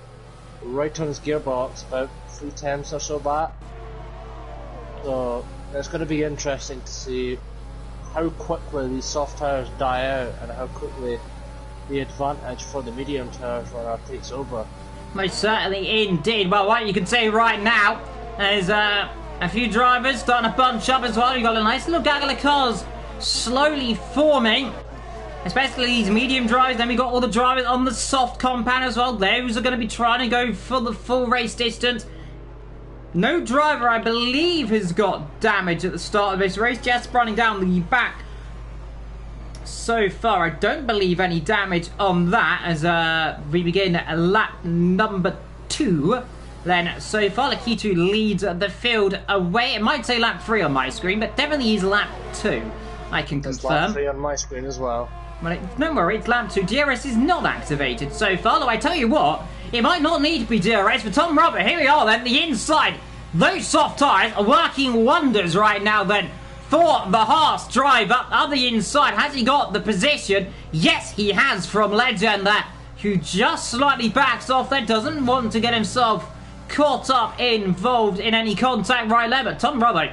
right on his gearbox, about 3 tenths or so back. So it's going to be interesting to see how quickly these soft tyres die out and how quickly the advantage for the medium tyres runner takes over. Most certainly indeed. Well, what you can say right now is a few drivers starting to bunch up as well. You've got a nice little gaggle of cars slowly forming, especially these medium drivers. Then we've got all the drivers on the soft compound as well. Those are going to be trying to go for the full race distance. No driver, I believe, has got damage at the start of this race. Just running down the back so far. I don't believe any damage on that as we begin lap number 2. Then, so far, Lakitu leads the field away. It might say lap 3 on my screen, but definitely is lap 2. I can confirm. Lap 3 on my screen as well. Well, don't worry, it's lap 2. DRS is not activated so far, though I tell you what, it might not need to be DRS for Tom Robert. Here we are then, the inside. Those soft tyres are working wonders right now then for the Haas driver up the inside. Has he got the position? Yes, he has, from Legend there, who just slightly backs off there, doesn't want to get himself caught up, involved in any contact right there. But Tom Robert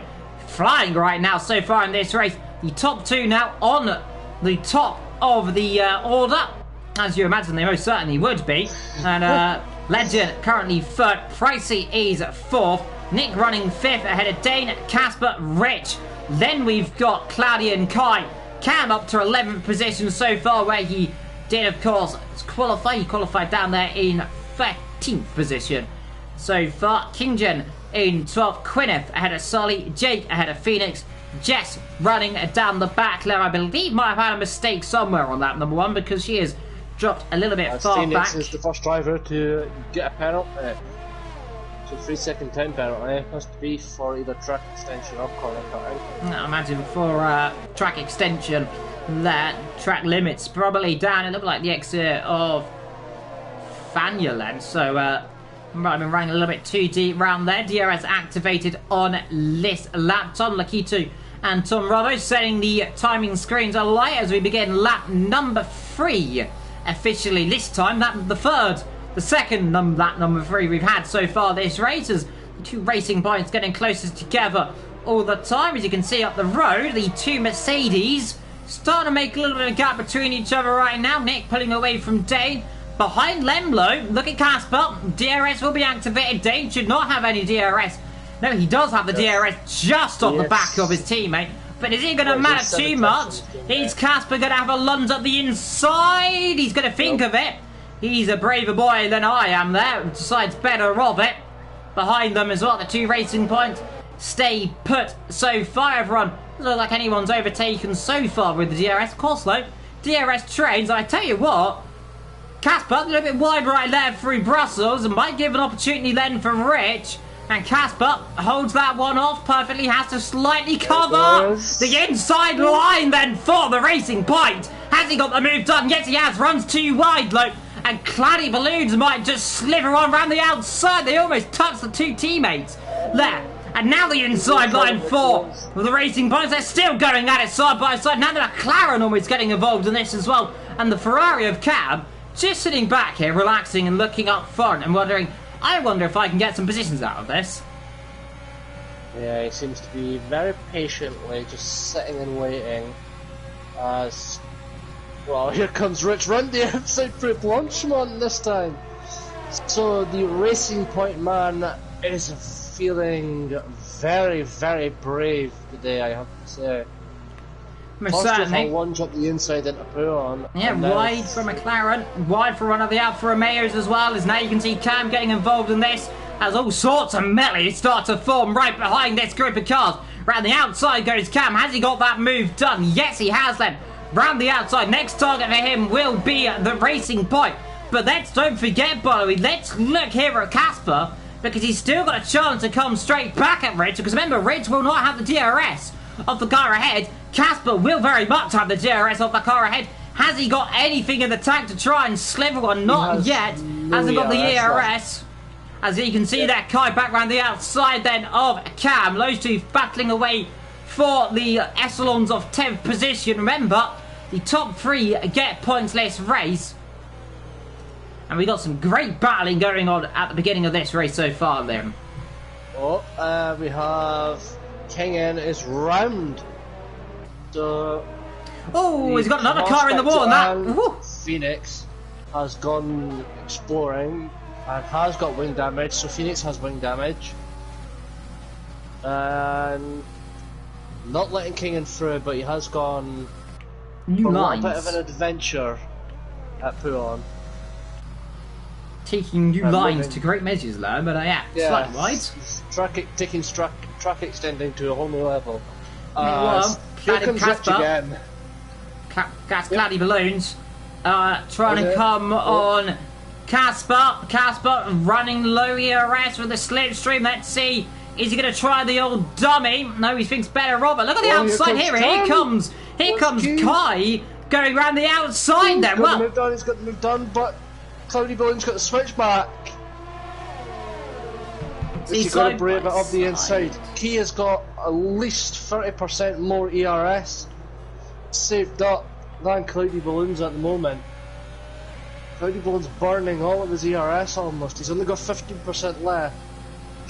flying right now so far in this race. The top 2 now on the top of the order, as you imagine they most certainly would be. And Legend currently 3rd, Pricey is 4th, Nick running 5th ahead of Dane, Casper, Rich. Then we've got Claudia and Kai. Cam up to 11th position so far, where he did, of course, qualify. He qualified down there in 13th position so far. Kingjen in 12th, Quineth ahead of Sully, Jake ahead of Phoenix, Jess running down the back there. I believe might have had a mistake somewhere on that number 1 because she has dropped a little bit far Phoenix back. Is the first driver to get a penalty. So 3-second time penalty must be for either track extension or corner cutting. I imagine for track extension, that track limits probably down. It looked like the exit of Fanuelen, so might have been running a little bit too deep round there. DRS activated on this lap. Tom Lakitu and Tom Robbo setting the timing screens alight as we begin lap number 3 officially this time. That the second lap number 3 we've had so far this race, as the two racing points getting closer together all the time. As you can see up the road, the two Mercedes starting to make a little bit of gap between each other right now. Nick pulling away from Dane. Behind Lemlo, look at Casper. DRS will be activated. Dane should not have any DRS. No, he does have the DRS just on the back of his teammate. But is it going to matter too much? Is Casper going to have a lunge up the inside? He's going to think of it. He's a braver boy than I am there. Decides better of it. Behind them as well, the two racing points stay put so far. Everyone doesn't look like anyone's overtaken so far with the DRS. Of course, though, DRS trains. I tell you what, Casper a little bit wide right there through Brussels and might give an opportunity then for Rich. And Casper holds that one off perfectly, has to slightly cover the inside line then for the racing point. Has he got the move done? Yes, he has. Runs too wide, though. And Claddy Balloons might just sliver on around the outside. They almost touch the two teammates there. And now the inside line for the racing points. They're still going at it side by side. Now the McLaren almost getting involved in this as well. And the Ferrari of Cab just sitting back here, relaxing and looking up front and wondering, I wonder if I can get some positions out of this. Yeah, he seems to be very patiently just sitting and waiting as... Well, here comes Rich round the outside for Blanchemont this time. So the Racing Point man is feeling very, very brave today, I have to say. Most certainly. A lunge up the inside into Pouon. Yeah, wide for McLaren, wide for one of the Alfa Romeos as well, as now you can see Cam getting involved in this, as all sorts of melee start to form right behind this group of cars. Round the outside goes Cam. Has he got that move done? Yes, he has then. Round the outside. Next target for him will be the racing point. But don't forget, by the way, let's look here at Casper, because he's still got a chance to come straight back at Rich. Because remember, Rich will not have the DRS of the car ahead. Casper will very much have the DRS of the car ahead. Has he got anything in the tank to try and sliver one? Not yet. Hasn't got the ERS. As you can see, that Kai back round the outside then of Cam. Those two battling away for the echelons of 10th position. Remember, the top 3 get points-less race. And we got some great battling going on at the beginning of this race so far then. Oh, we have Kengan is round. So oh, he's got another car in the wall, and that Phoenix has gone exploring and has got wing damage. So Phoenix has wing damage, and not letting Kengan through, but he has gone new lines. A bit of an adventure at Puon. Taking new lines to great measures, though, but yeah, slightly wide. Taking track extending to a whole new level. Here comes Rich again. Claddy Balloons trying to come on Casper. Casper running low ERS with the slipstream. Let's see. Is he going to try the old dummy? No, he thinks better of it. Look at the outside here. Here comes Kai going around the outside then. Well, he's got the move done, but Cloudy Balloon's got the switchback. He's got to brave it up the inside. Key has got at least 30% more ERS saved up than Cloudy Balloons at the moment. Cloudy Balloon's burning all of his ERS almost. He's only got 15% left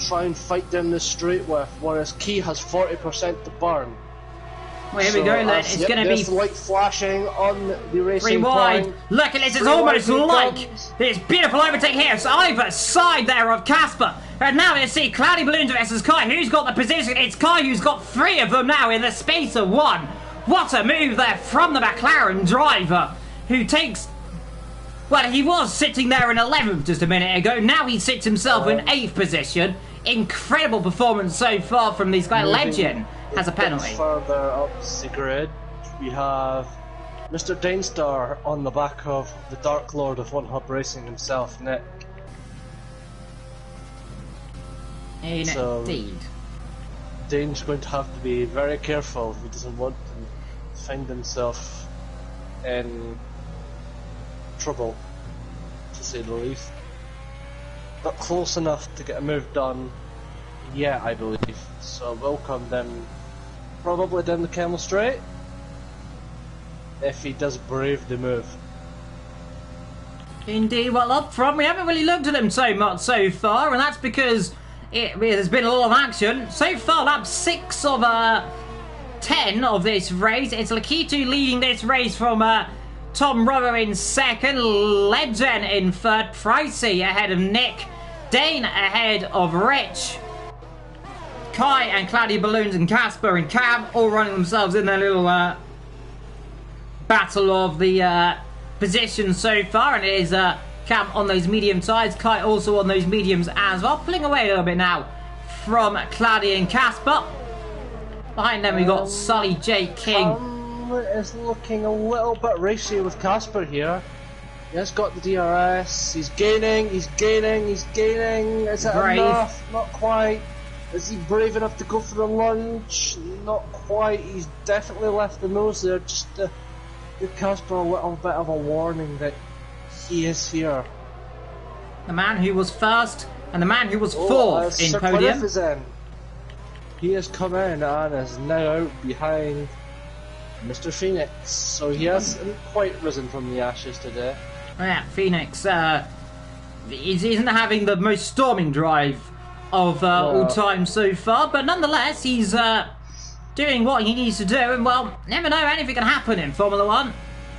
to try and fight down this straight with, whereas Key has 40% to burn. Well, here we go then. It's going to be the light flashing on the racing wide. point. Look at this. It's almost like this beautiful overtake here. It's either side there of Casper. And now let's see Cloudy Balloons versus Kai. Who's got the position? It's Kai who's got 3 of them now in the space of 1. What a move there from the McLaren driver, who takes... Well, he was sitting there in 11th just a minute ago. Now he sits himself in 8th position. Incredible performance so far from these guys. Legend has a penalty. Further up the grid, we have Mr. Dainstar on the back of the Dark Lord of One Hub Racing himself, Nick. Indeed. So, Dane's going to have to be very careful if he doesn't want to find himself in trouble, to say the least. Not close enough to get a move done yet, I believe. So we'll come down, probably down the Camel Straight, if he does brave the move. Indeed. Well, up front, we haven't really looked at him so much so far, and that's because there's been a lot of action. So far, lap 6 of 10 of this race. It's Lakitu leading this race from Tom Rover in 2nd, Legend in 3rd, Pricey ahead of Nick, Dane ahead of Rich, Kai and Cloudy Balloons and Casper and Cam all running themselves in their little battle of the position so far, and it is Cam on those medium sides, Kai also on those mediums as well, pulling away a little bit now from Cloudy and Casper. Behind them we got Sully J. King. Is looking a little bit racy with Casper here. He has got the DRS, he's gaining. Is it enough? Not quite. Is he brave enough to go for the lunge? Not quite. He's definitely left the nose there, just to give Casper a little bit of a warning that he is here. The man who was first and the man who was 4th in podium. Is in. He has come in and is now out behind Mr. Phoenix, so he hasn't quite risen from the ashes today. Yeah, Phoenix isn't having the most storming drive of all time so far, but nonetheless he's doing what he needs to do, and well, never know, anything can happen in Formula 1,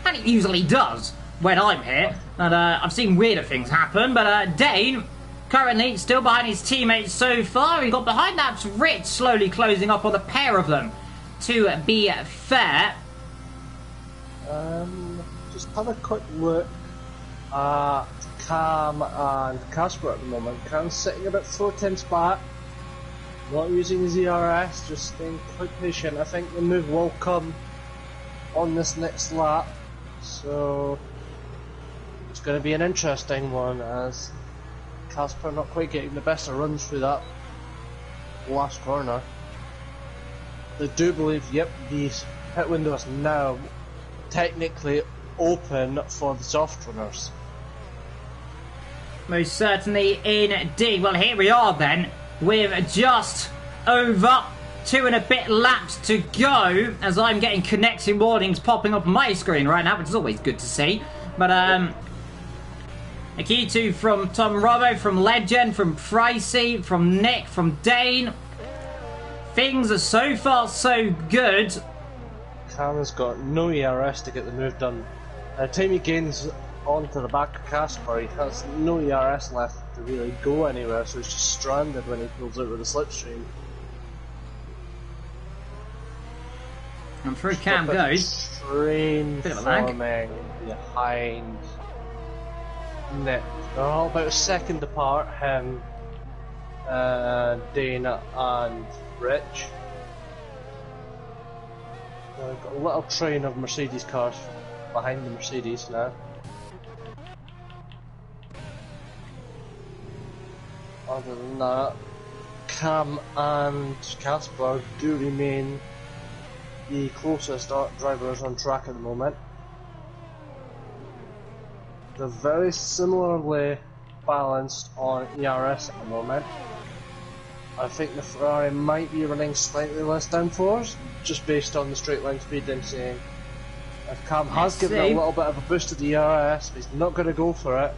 and it usually does when I'm here, and I've seen weirder things happen, but Dane currently still behind his teammates so far. He got behind that Rich slowly closing up on the pair of them. To be fair, just have a quick look at Cam and Casper at the moment. Cam's sitting about 4 tenths back. Not using his ERS, just staying quite patient. I think the move will come on this next lap, so it's going to be an interesting one as Casper not quite getting the best of runs through that last corner. I do believe, yep, the pit window is now technically open for the soft runners. Most certainly indeed. Well, here we are then, with just over 2 and a bit laps to go, as I'm getting connection warnings popping up on my screen right now, which is always good to see. But a key two from Tom Robbo, from Legend, from Pricey, from Nick, from Dane. Things are so far so good. Cam has got no ERS to get the move done. By the time he gains onto the back of Casper, he has no ERS left to really go anywhere, so he's just stranded when he pulls out with the slipstream. And through Cam goes. Train Bit of a lag. forming behind Nick. They're all about a second apart, him, Dana and Rich. They've got a little train of Mercedes cars behind the Mercedes now. Other than that, Cam and Casper do remain the closest drivers on track at the moment. They're very similarly balanced on ERS at the moment. I think the Ferrari might be running slightly less downforce, just based on the straight line speed I'm seeing. If Cam has given it a little bit of a boost to the ERS, but he's not going to go for it.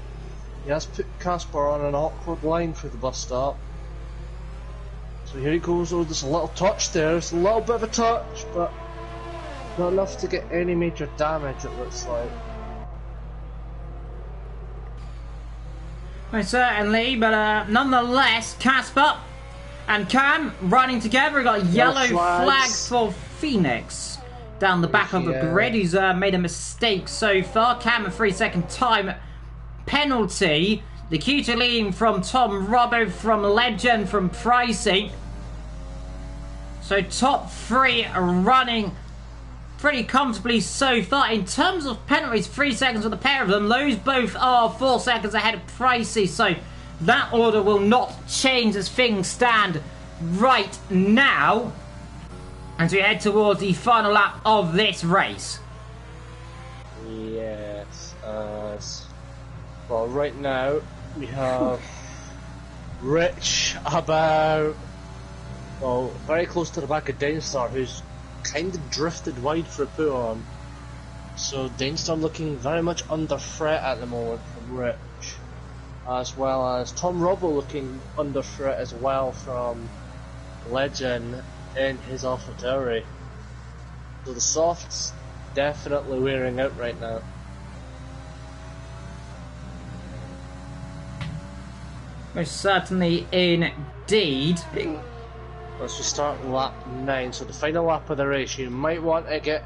He has put Casper on an awkward line through the bus stop. So here he goes, oh, there's a little touch there, it's a little bit of a touch, but not enough to get any major damage, it looks like. Well, certainly, but nonetheless, Casper and Cam running together. We've got yellow flags for Phoenix down the back of the grid, who's made a mistake so far. Cam, a 3-second time penalty. The Q2 leading from Tom Robbo, from Legend, from Pricey. So top 3 running pretty comfortably so far. In terms of penalties, 3 seconds for the pair of them. Those both are 4 seconds ahead of Pricey, so that order will not change as things stand right now as we head towards the final lap of this race. Yes, well, right now we have Rich about, well, very close to the back of Dainstar, who's kind of drifted wide for a put on. So Dainstar looking very much under threat at the moment from Rich, as well as Tom Robbo looking under threat as well from Legend in his AlphaTauri. So the softs definitely wearing out right now. Most certainly indeed. Let's just start lap 9, so the final lap of the race. You might want to get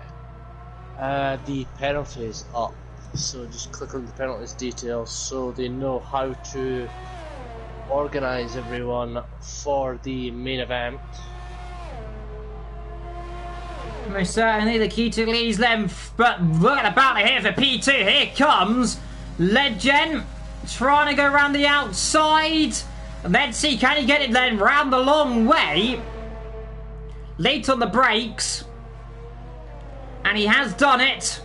the penalties up, so just click on the penalties details so they know how to organise everyone for the main event. Most certainly the Q2 leads them, but look at the battle here for P2. Here comes Legend trying to go around the outside. Let's see, can he get it then round the long way? Late on the brakes. And he has done it.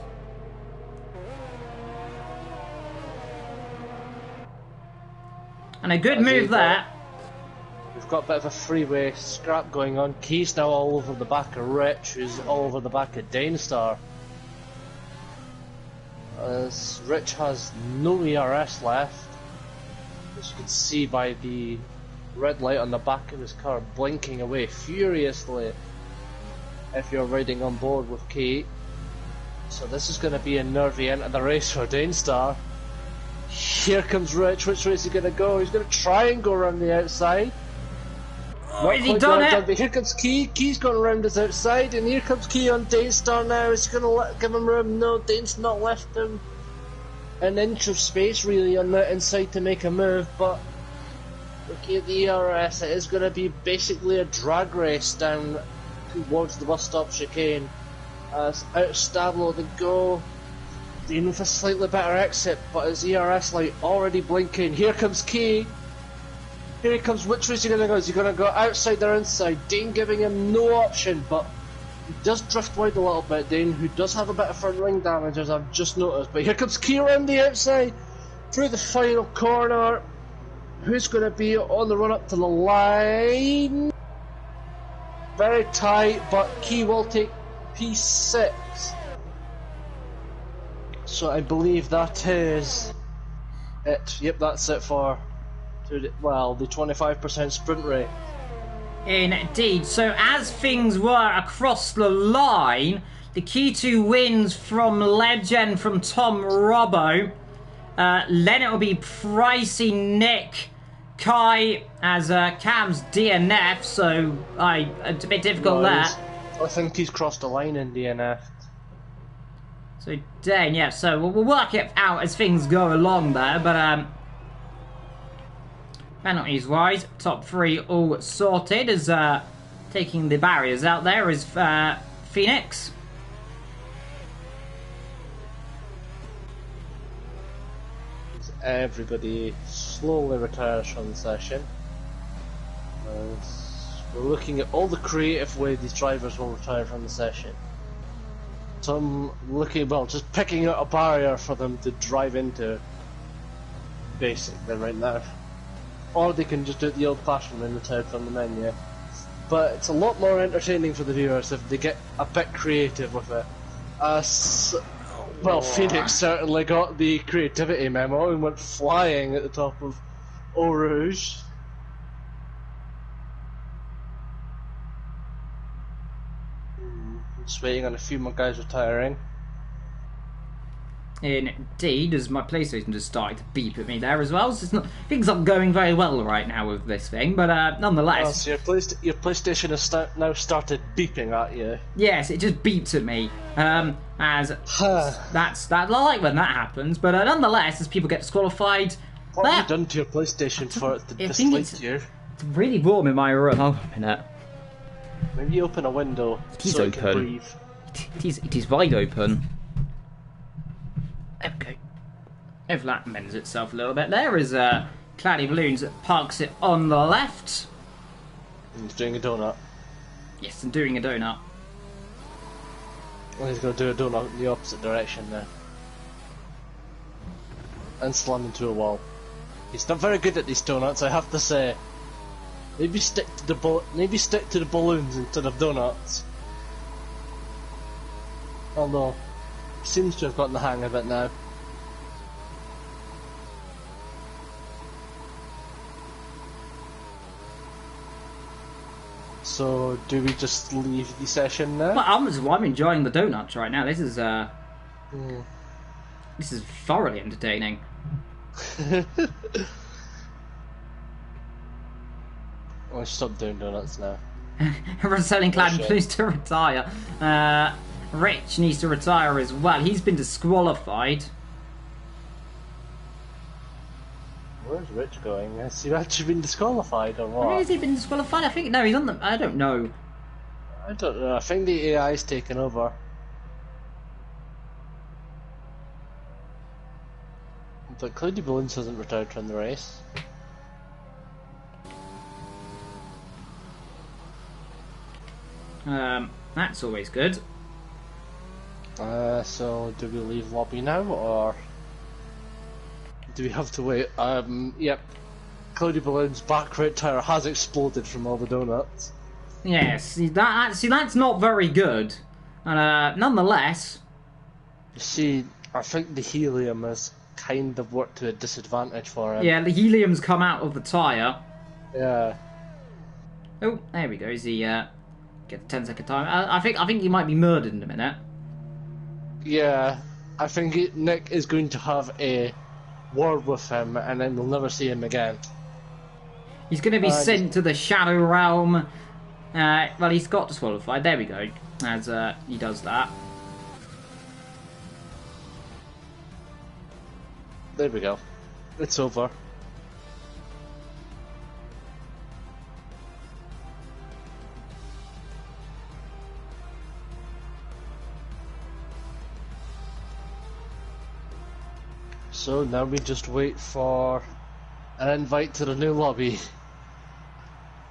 And a good move there. We've got a bit of a freeway scrap going on. Key's now all over the back of Rich, who's all over the back of Dainstar. As Rich has no ERS left, as you can see by the red light on the back of his car blinking away furiously if you're riding on board with Key. So this is going to be a nervy end of the race for Dainstar. Here comes Rich. Which way is he going to go? He's going to try and go around the outside. Has he done it? But here comes Key. Key's going around his outside, and here comes Key on Dainstar now. Is he going to give him room? No, Dane's not left him an inch of space really on the inside to make a move, but Looking at the ERS, it is going to be basically a drag race down towards the bus stop chicane. As out Stablo they go, dealing with a slightly better exit, but his ERS light already blinking. Here comes Key. Here he comes. Which way is he going to go? Is he going to go outside or inside? Dane giving him no option, but he does drift wide a little bit. Dane, who does have a bit of front wing damage, as I've just noticed. But here comes Key around the outside through the final corner. Who's going to be on the run up to the line? Very tight, but Key will take P6. So I believe that is it. Yep, that's it for the 25% sprint rate. Indeed. So as things were across the line, the Q2 wins from Legend from Tom Robbo. Then it will be Pricey, Nick, Kai as Cam's DNF, so it's a bit difficult there. I think he's crossed the line in DNF. So Dane, yeah, so we'll work it out as things go along there, but penalties wise, top 3 all sorted as taking the barriers out there is Phoenix. Everybody slowly retires from the session. We're looking at all the creative ways these drivers will retire from the session. Some looking, just picking out a barrier for them to drive into, basically, right now. Or they can just do it the old-fashioned and retire from the menu. But it's a lot more entertaining for the viewers if they get a bit creative with it. Phoenix certainly got the creativity memo and went flying at the top of Eau Rouge. Just waiting on a few more guys retiring. Indeed, as my PlayStation just started to beep at me there as well. So things aren't going very well right now with this thing, but nonetheless. So your PlayStation has now started beeping at you. Yes, it just beeps at me. As that's I like when that happens, but nonetheless, as people get disqualified. What have you done to your PlayStation for it to dislike you? It's really warm in my room. Hold on a minute. Maybe open a window so you can breathe. It is wide open. There we go. If that mends itself a little bit. There is Cloudy Balloons that parks it on the left. And he's doing a donut. Yes, I'm doing a donut. Well, he's going to do a donut in the opposite direction now. And slam into a wall. He's not very good at these donuts, I have to say. Maybe stick to the balloons instead of donuts. Although, he seems to have gotten the hang of it now. So, do we just leave the session now? Well, I'm enjoying the donuts right now. This is this is thoroughly entertaining. I'll stop doing donuts now. Everyone's telling Cloud Blues to retire. Rich needs to retire as well. He's been disqualified. Where's Rich going? Has he actually been disqualified or what? Has he been disqualified? I think no. He's on the. I don't know. I don't know. I think the AI's taken over. But Cloudy Balloons hasn't retired from the race. That's always good. So do we leave lobby now, or do we have to wait? Yep. Cloudy Balloon's back right tire has exploded from all the donuts. Yes, see that's not very good. And nonetheless, you see, I think the helium has kind of worked to a disadvantage for him. Yeah, the helium's come out of the tire. Yeah. Oh, there we go. Is he get the 10-second time? I think he might be murdered in a minute. Yeah, I think Nick is going to have a word with him, and then we'll never see him again. He's going to be sent to the Shadow Realm. Well, he's got disqualified. There we go. As he does that. There we go. It's over. So now we just wait for an invite to the new lobby.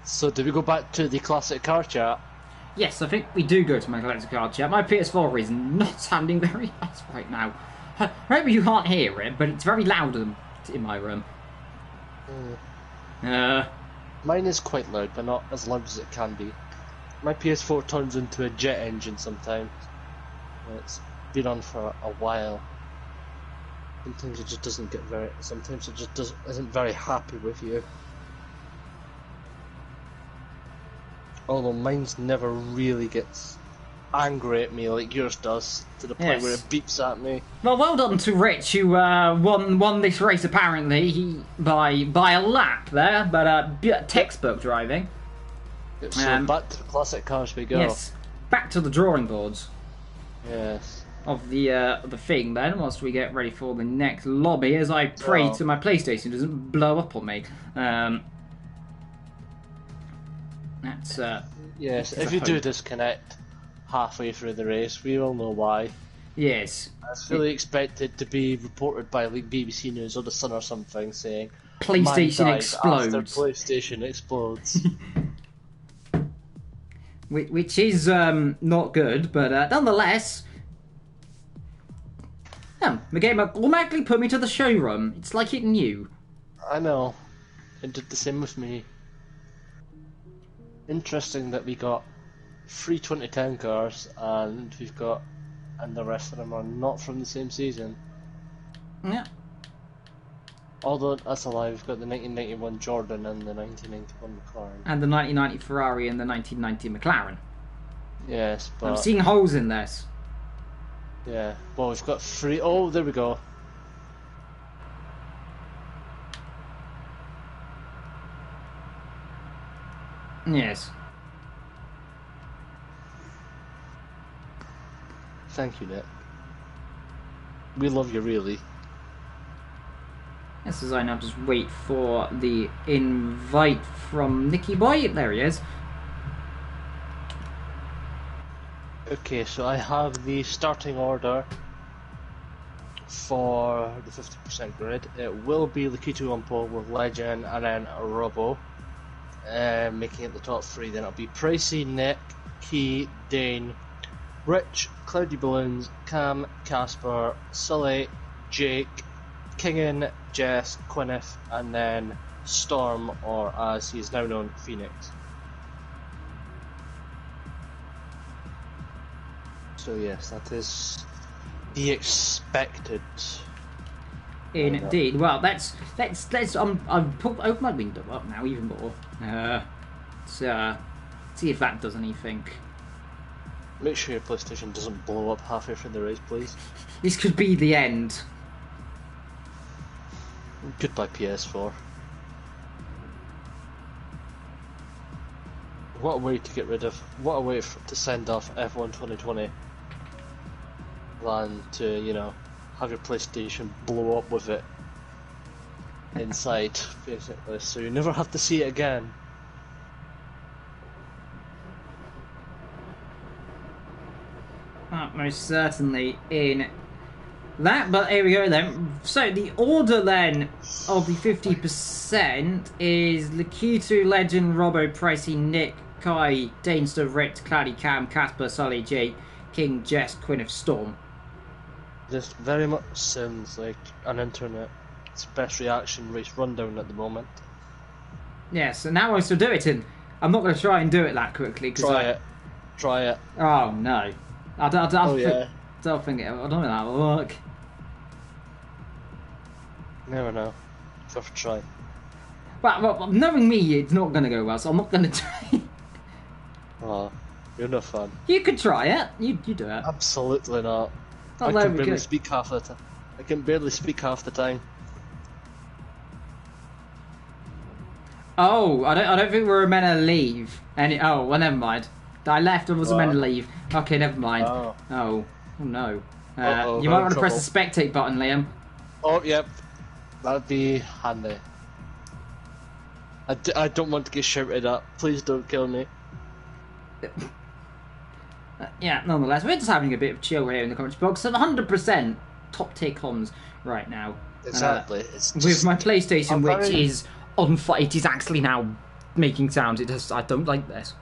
So do we go back to the classic car chat? Yes, I think we do go to my classic car chat. My PS4 is not sounding very nice right now. Maybe you can't hear it, but it's very loud in my room. Mine is quite loud, but not as loud as it can be. My PS4 turns into a jet engine sometimes. It's been on for a while. Sometimes it just doesn't get very. Sometimes it just isn't very happy with you. Although mine's never really gets angry at me like yours does, to the point where it beeps at me. Well done to Rich, who won this race apparently by a lap there, but textbook driving. So back to the classic cars we go. Yes, back to the drawing boards. Yes. Of the thing then, whilst we get ready for the next lobby, as I pray to my PlayStation doesn't blow up on me. That's yes. If you do disconnect halfway through the race, we all know why. Yes. I fully expect it to be reported by like BBC News or The Sun or something saying PlayStation explodes. After PlayStation explodes. Which is not good, but nonetheless. The game automatically put me to the showroom. It's like it knew. I know. It did the same with me. Interesting that we got 3 2010 cars and the rest of them are not from the same season. Yeah. Although that's a lie, we've got the 1991 Jordan and the 1991 McLaren. And the 1990 Ferrari and the 1990 McLaren. Yes, but... I'm seeing holes in this. Yeah, well we've got 3... Oh, there we go. Yes. Thank you, Nick. We love you, really. Yes, as I now just wait for the invite from Nicky Boy. There he is. Okay, so I have the starting order for the 50% grid. It will be Lakitu on pole with Legend and then Robo making it the top 3. Then it'll be Pricey, Nick, Key, Dane, Rich, Cloudy Balloons, Cam, Casper, Sully, Jake, Kingen, Jess, Quineth, and then Storm, or as he is now known, Phoenix. So yes, that is the expected. Indeed. Well, let's I've opened my window up now even more. See if that does anything. Make sure your PlayStation doesn't blow up halfway through the race, please. This could be the end. Goodbye, PS4. What a way to get rid of. What a way to send off F1 2020. Than to, you know, have your PlayStation blow up with it inside, basically, so you never have to see it again. Most certainly in that, but here we go then. So the order then of the 50% is Lakitu, Legend, Robo, Pricey, Nick, Kai, Danester, Rit, Claddy, Cam, Casper, Sully, Jake, King, Jess, Quineth, Storm. This very much sounds like an internet's best reaction race rundown at the moment. Yes, and now I still do it, and I'm not going to try and do it that quickly. Try it. Oh no. I don't think that'll work. Never know. Worth a try. Well, knowing me, it's not going to go well, so I'm not going to try. Oh, you're no fun. You could try it. You do it. Absolutely not. I can barely speak half the time. I can barely speak half the time. Oh, I don't think we were meant to leave. Oh, well, never mind. I left. I wasn't meant to leave. Okay, never mind. Oh no. You might want to press the spectate button, Liam. Oh, yep. That'd be handy. I don't want to get shouted at. Please don't kill me. Yeah, nonetheless, we're just having a bit of chill here in the comments box. So 100% top tier comms right now. Exactly. It's just, with my PlayStation, I'm which very- is on fire. It is actually now making sounds. I don't like this.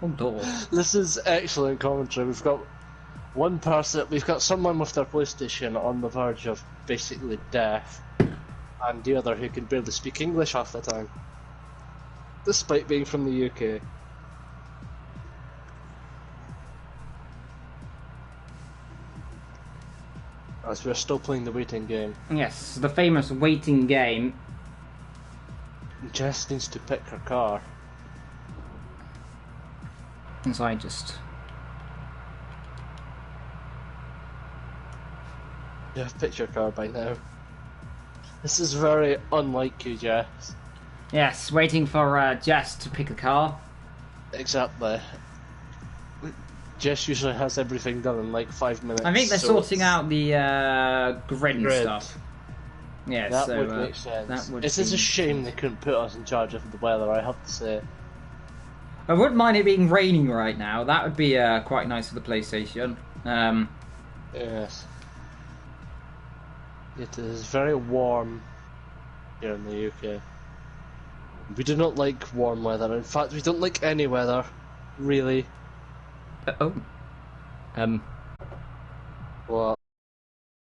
Oh, door. This is excellent commentary. We've got one person, we've got someone with their PlayStation on the verge of basically death, and the other who can barely speak English half the time, despite being from the UK. As we're still playing the waiting game. Yes, the famous waiting game. Jess needs to pick her car. As I just. You have picked your car by now. This is very unlike you, Jess. Yes, waiting for Jess to pick a car. Exactly. Jess usually has everything done in like 5 minutes. I think they're so sorting it's- out the grid and Grid. stuff. Yeah, That so would make sense. that would It is be- a shame they couldn't put us in charge of the weather, I have to say. I wouldn't mind it being raining right now. That would be quite nice for the PlayStation. Yes. It is very warm here in the UK. We do not like warm weather. In fact, we don't like any weather, really. Oh. What?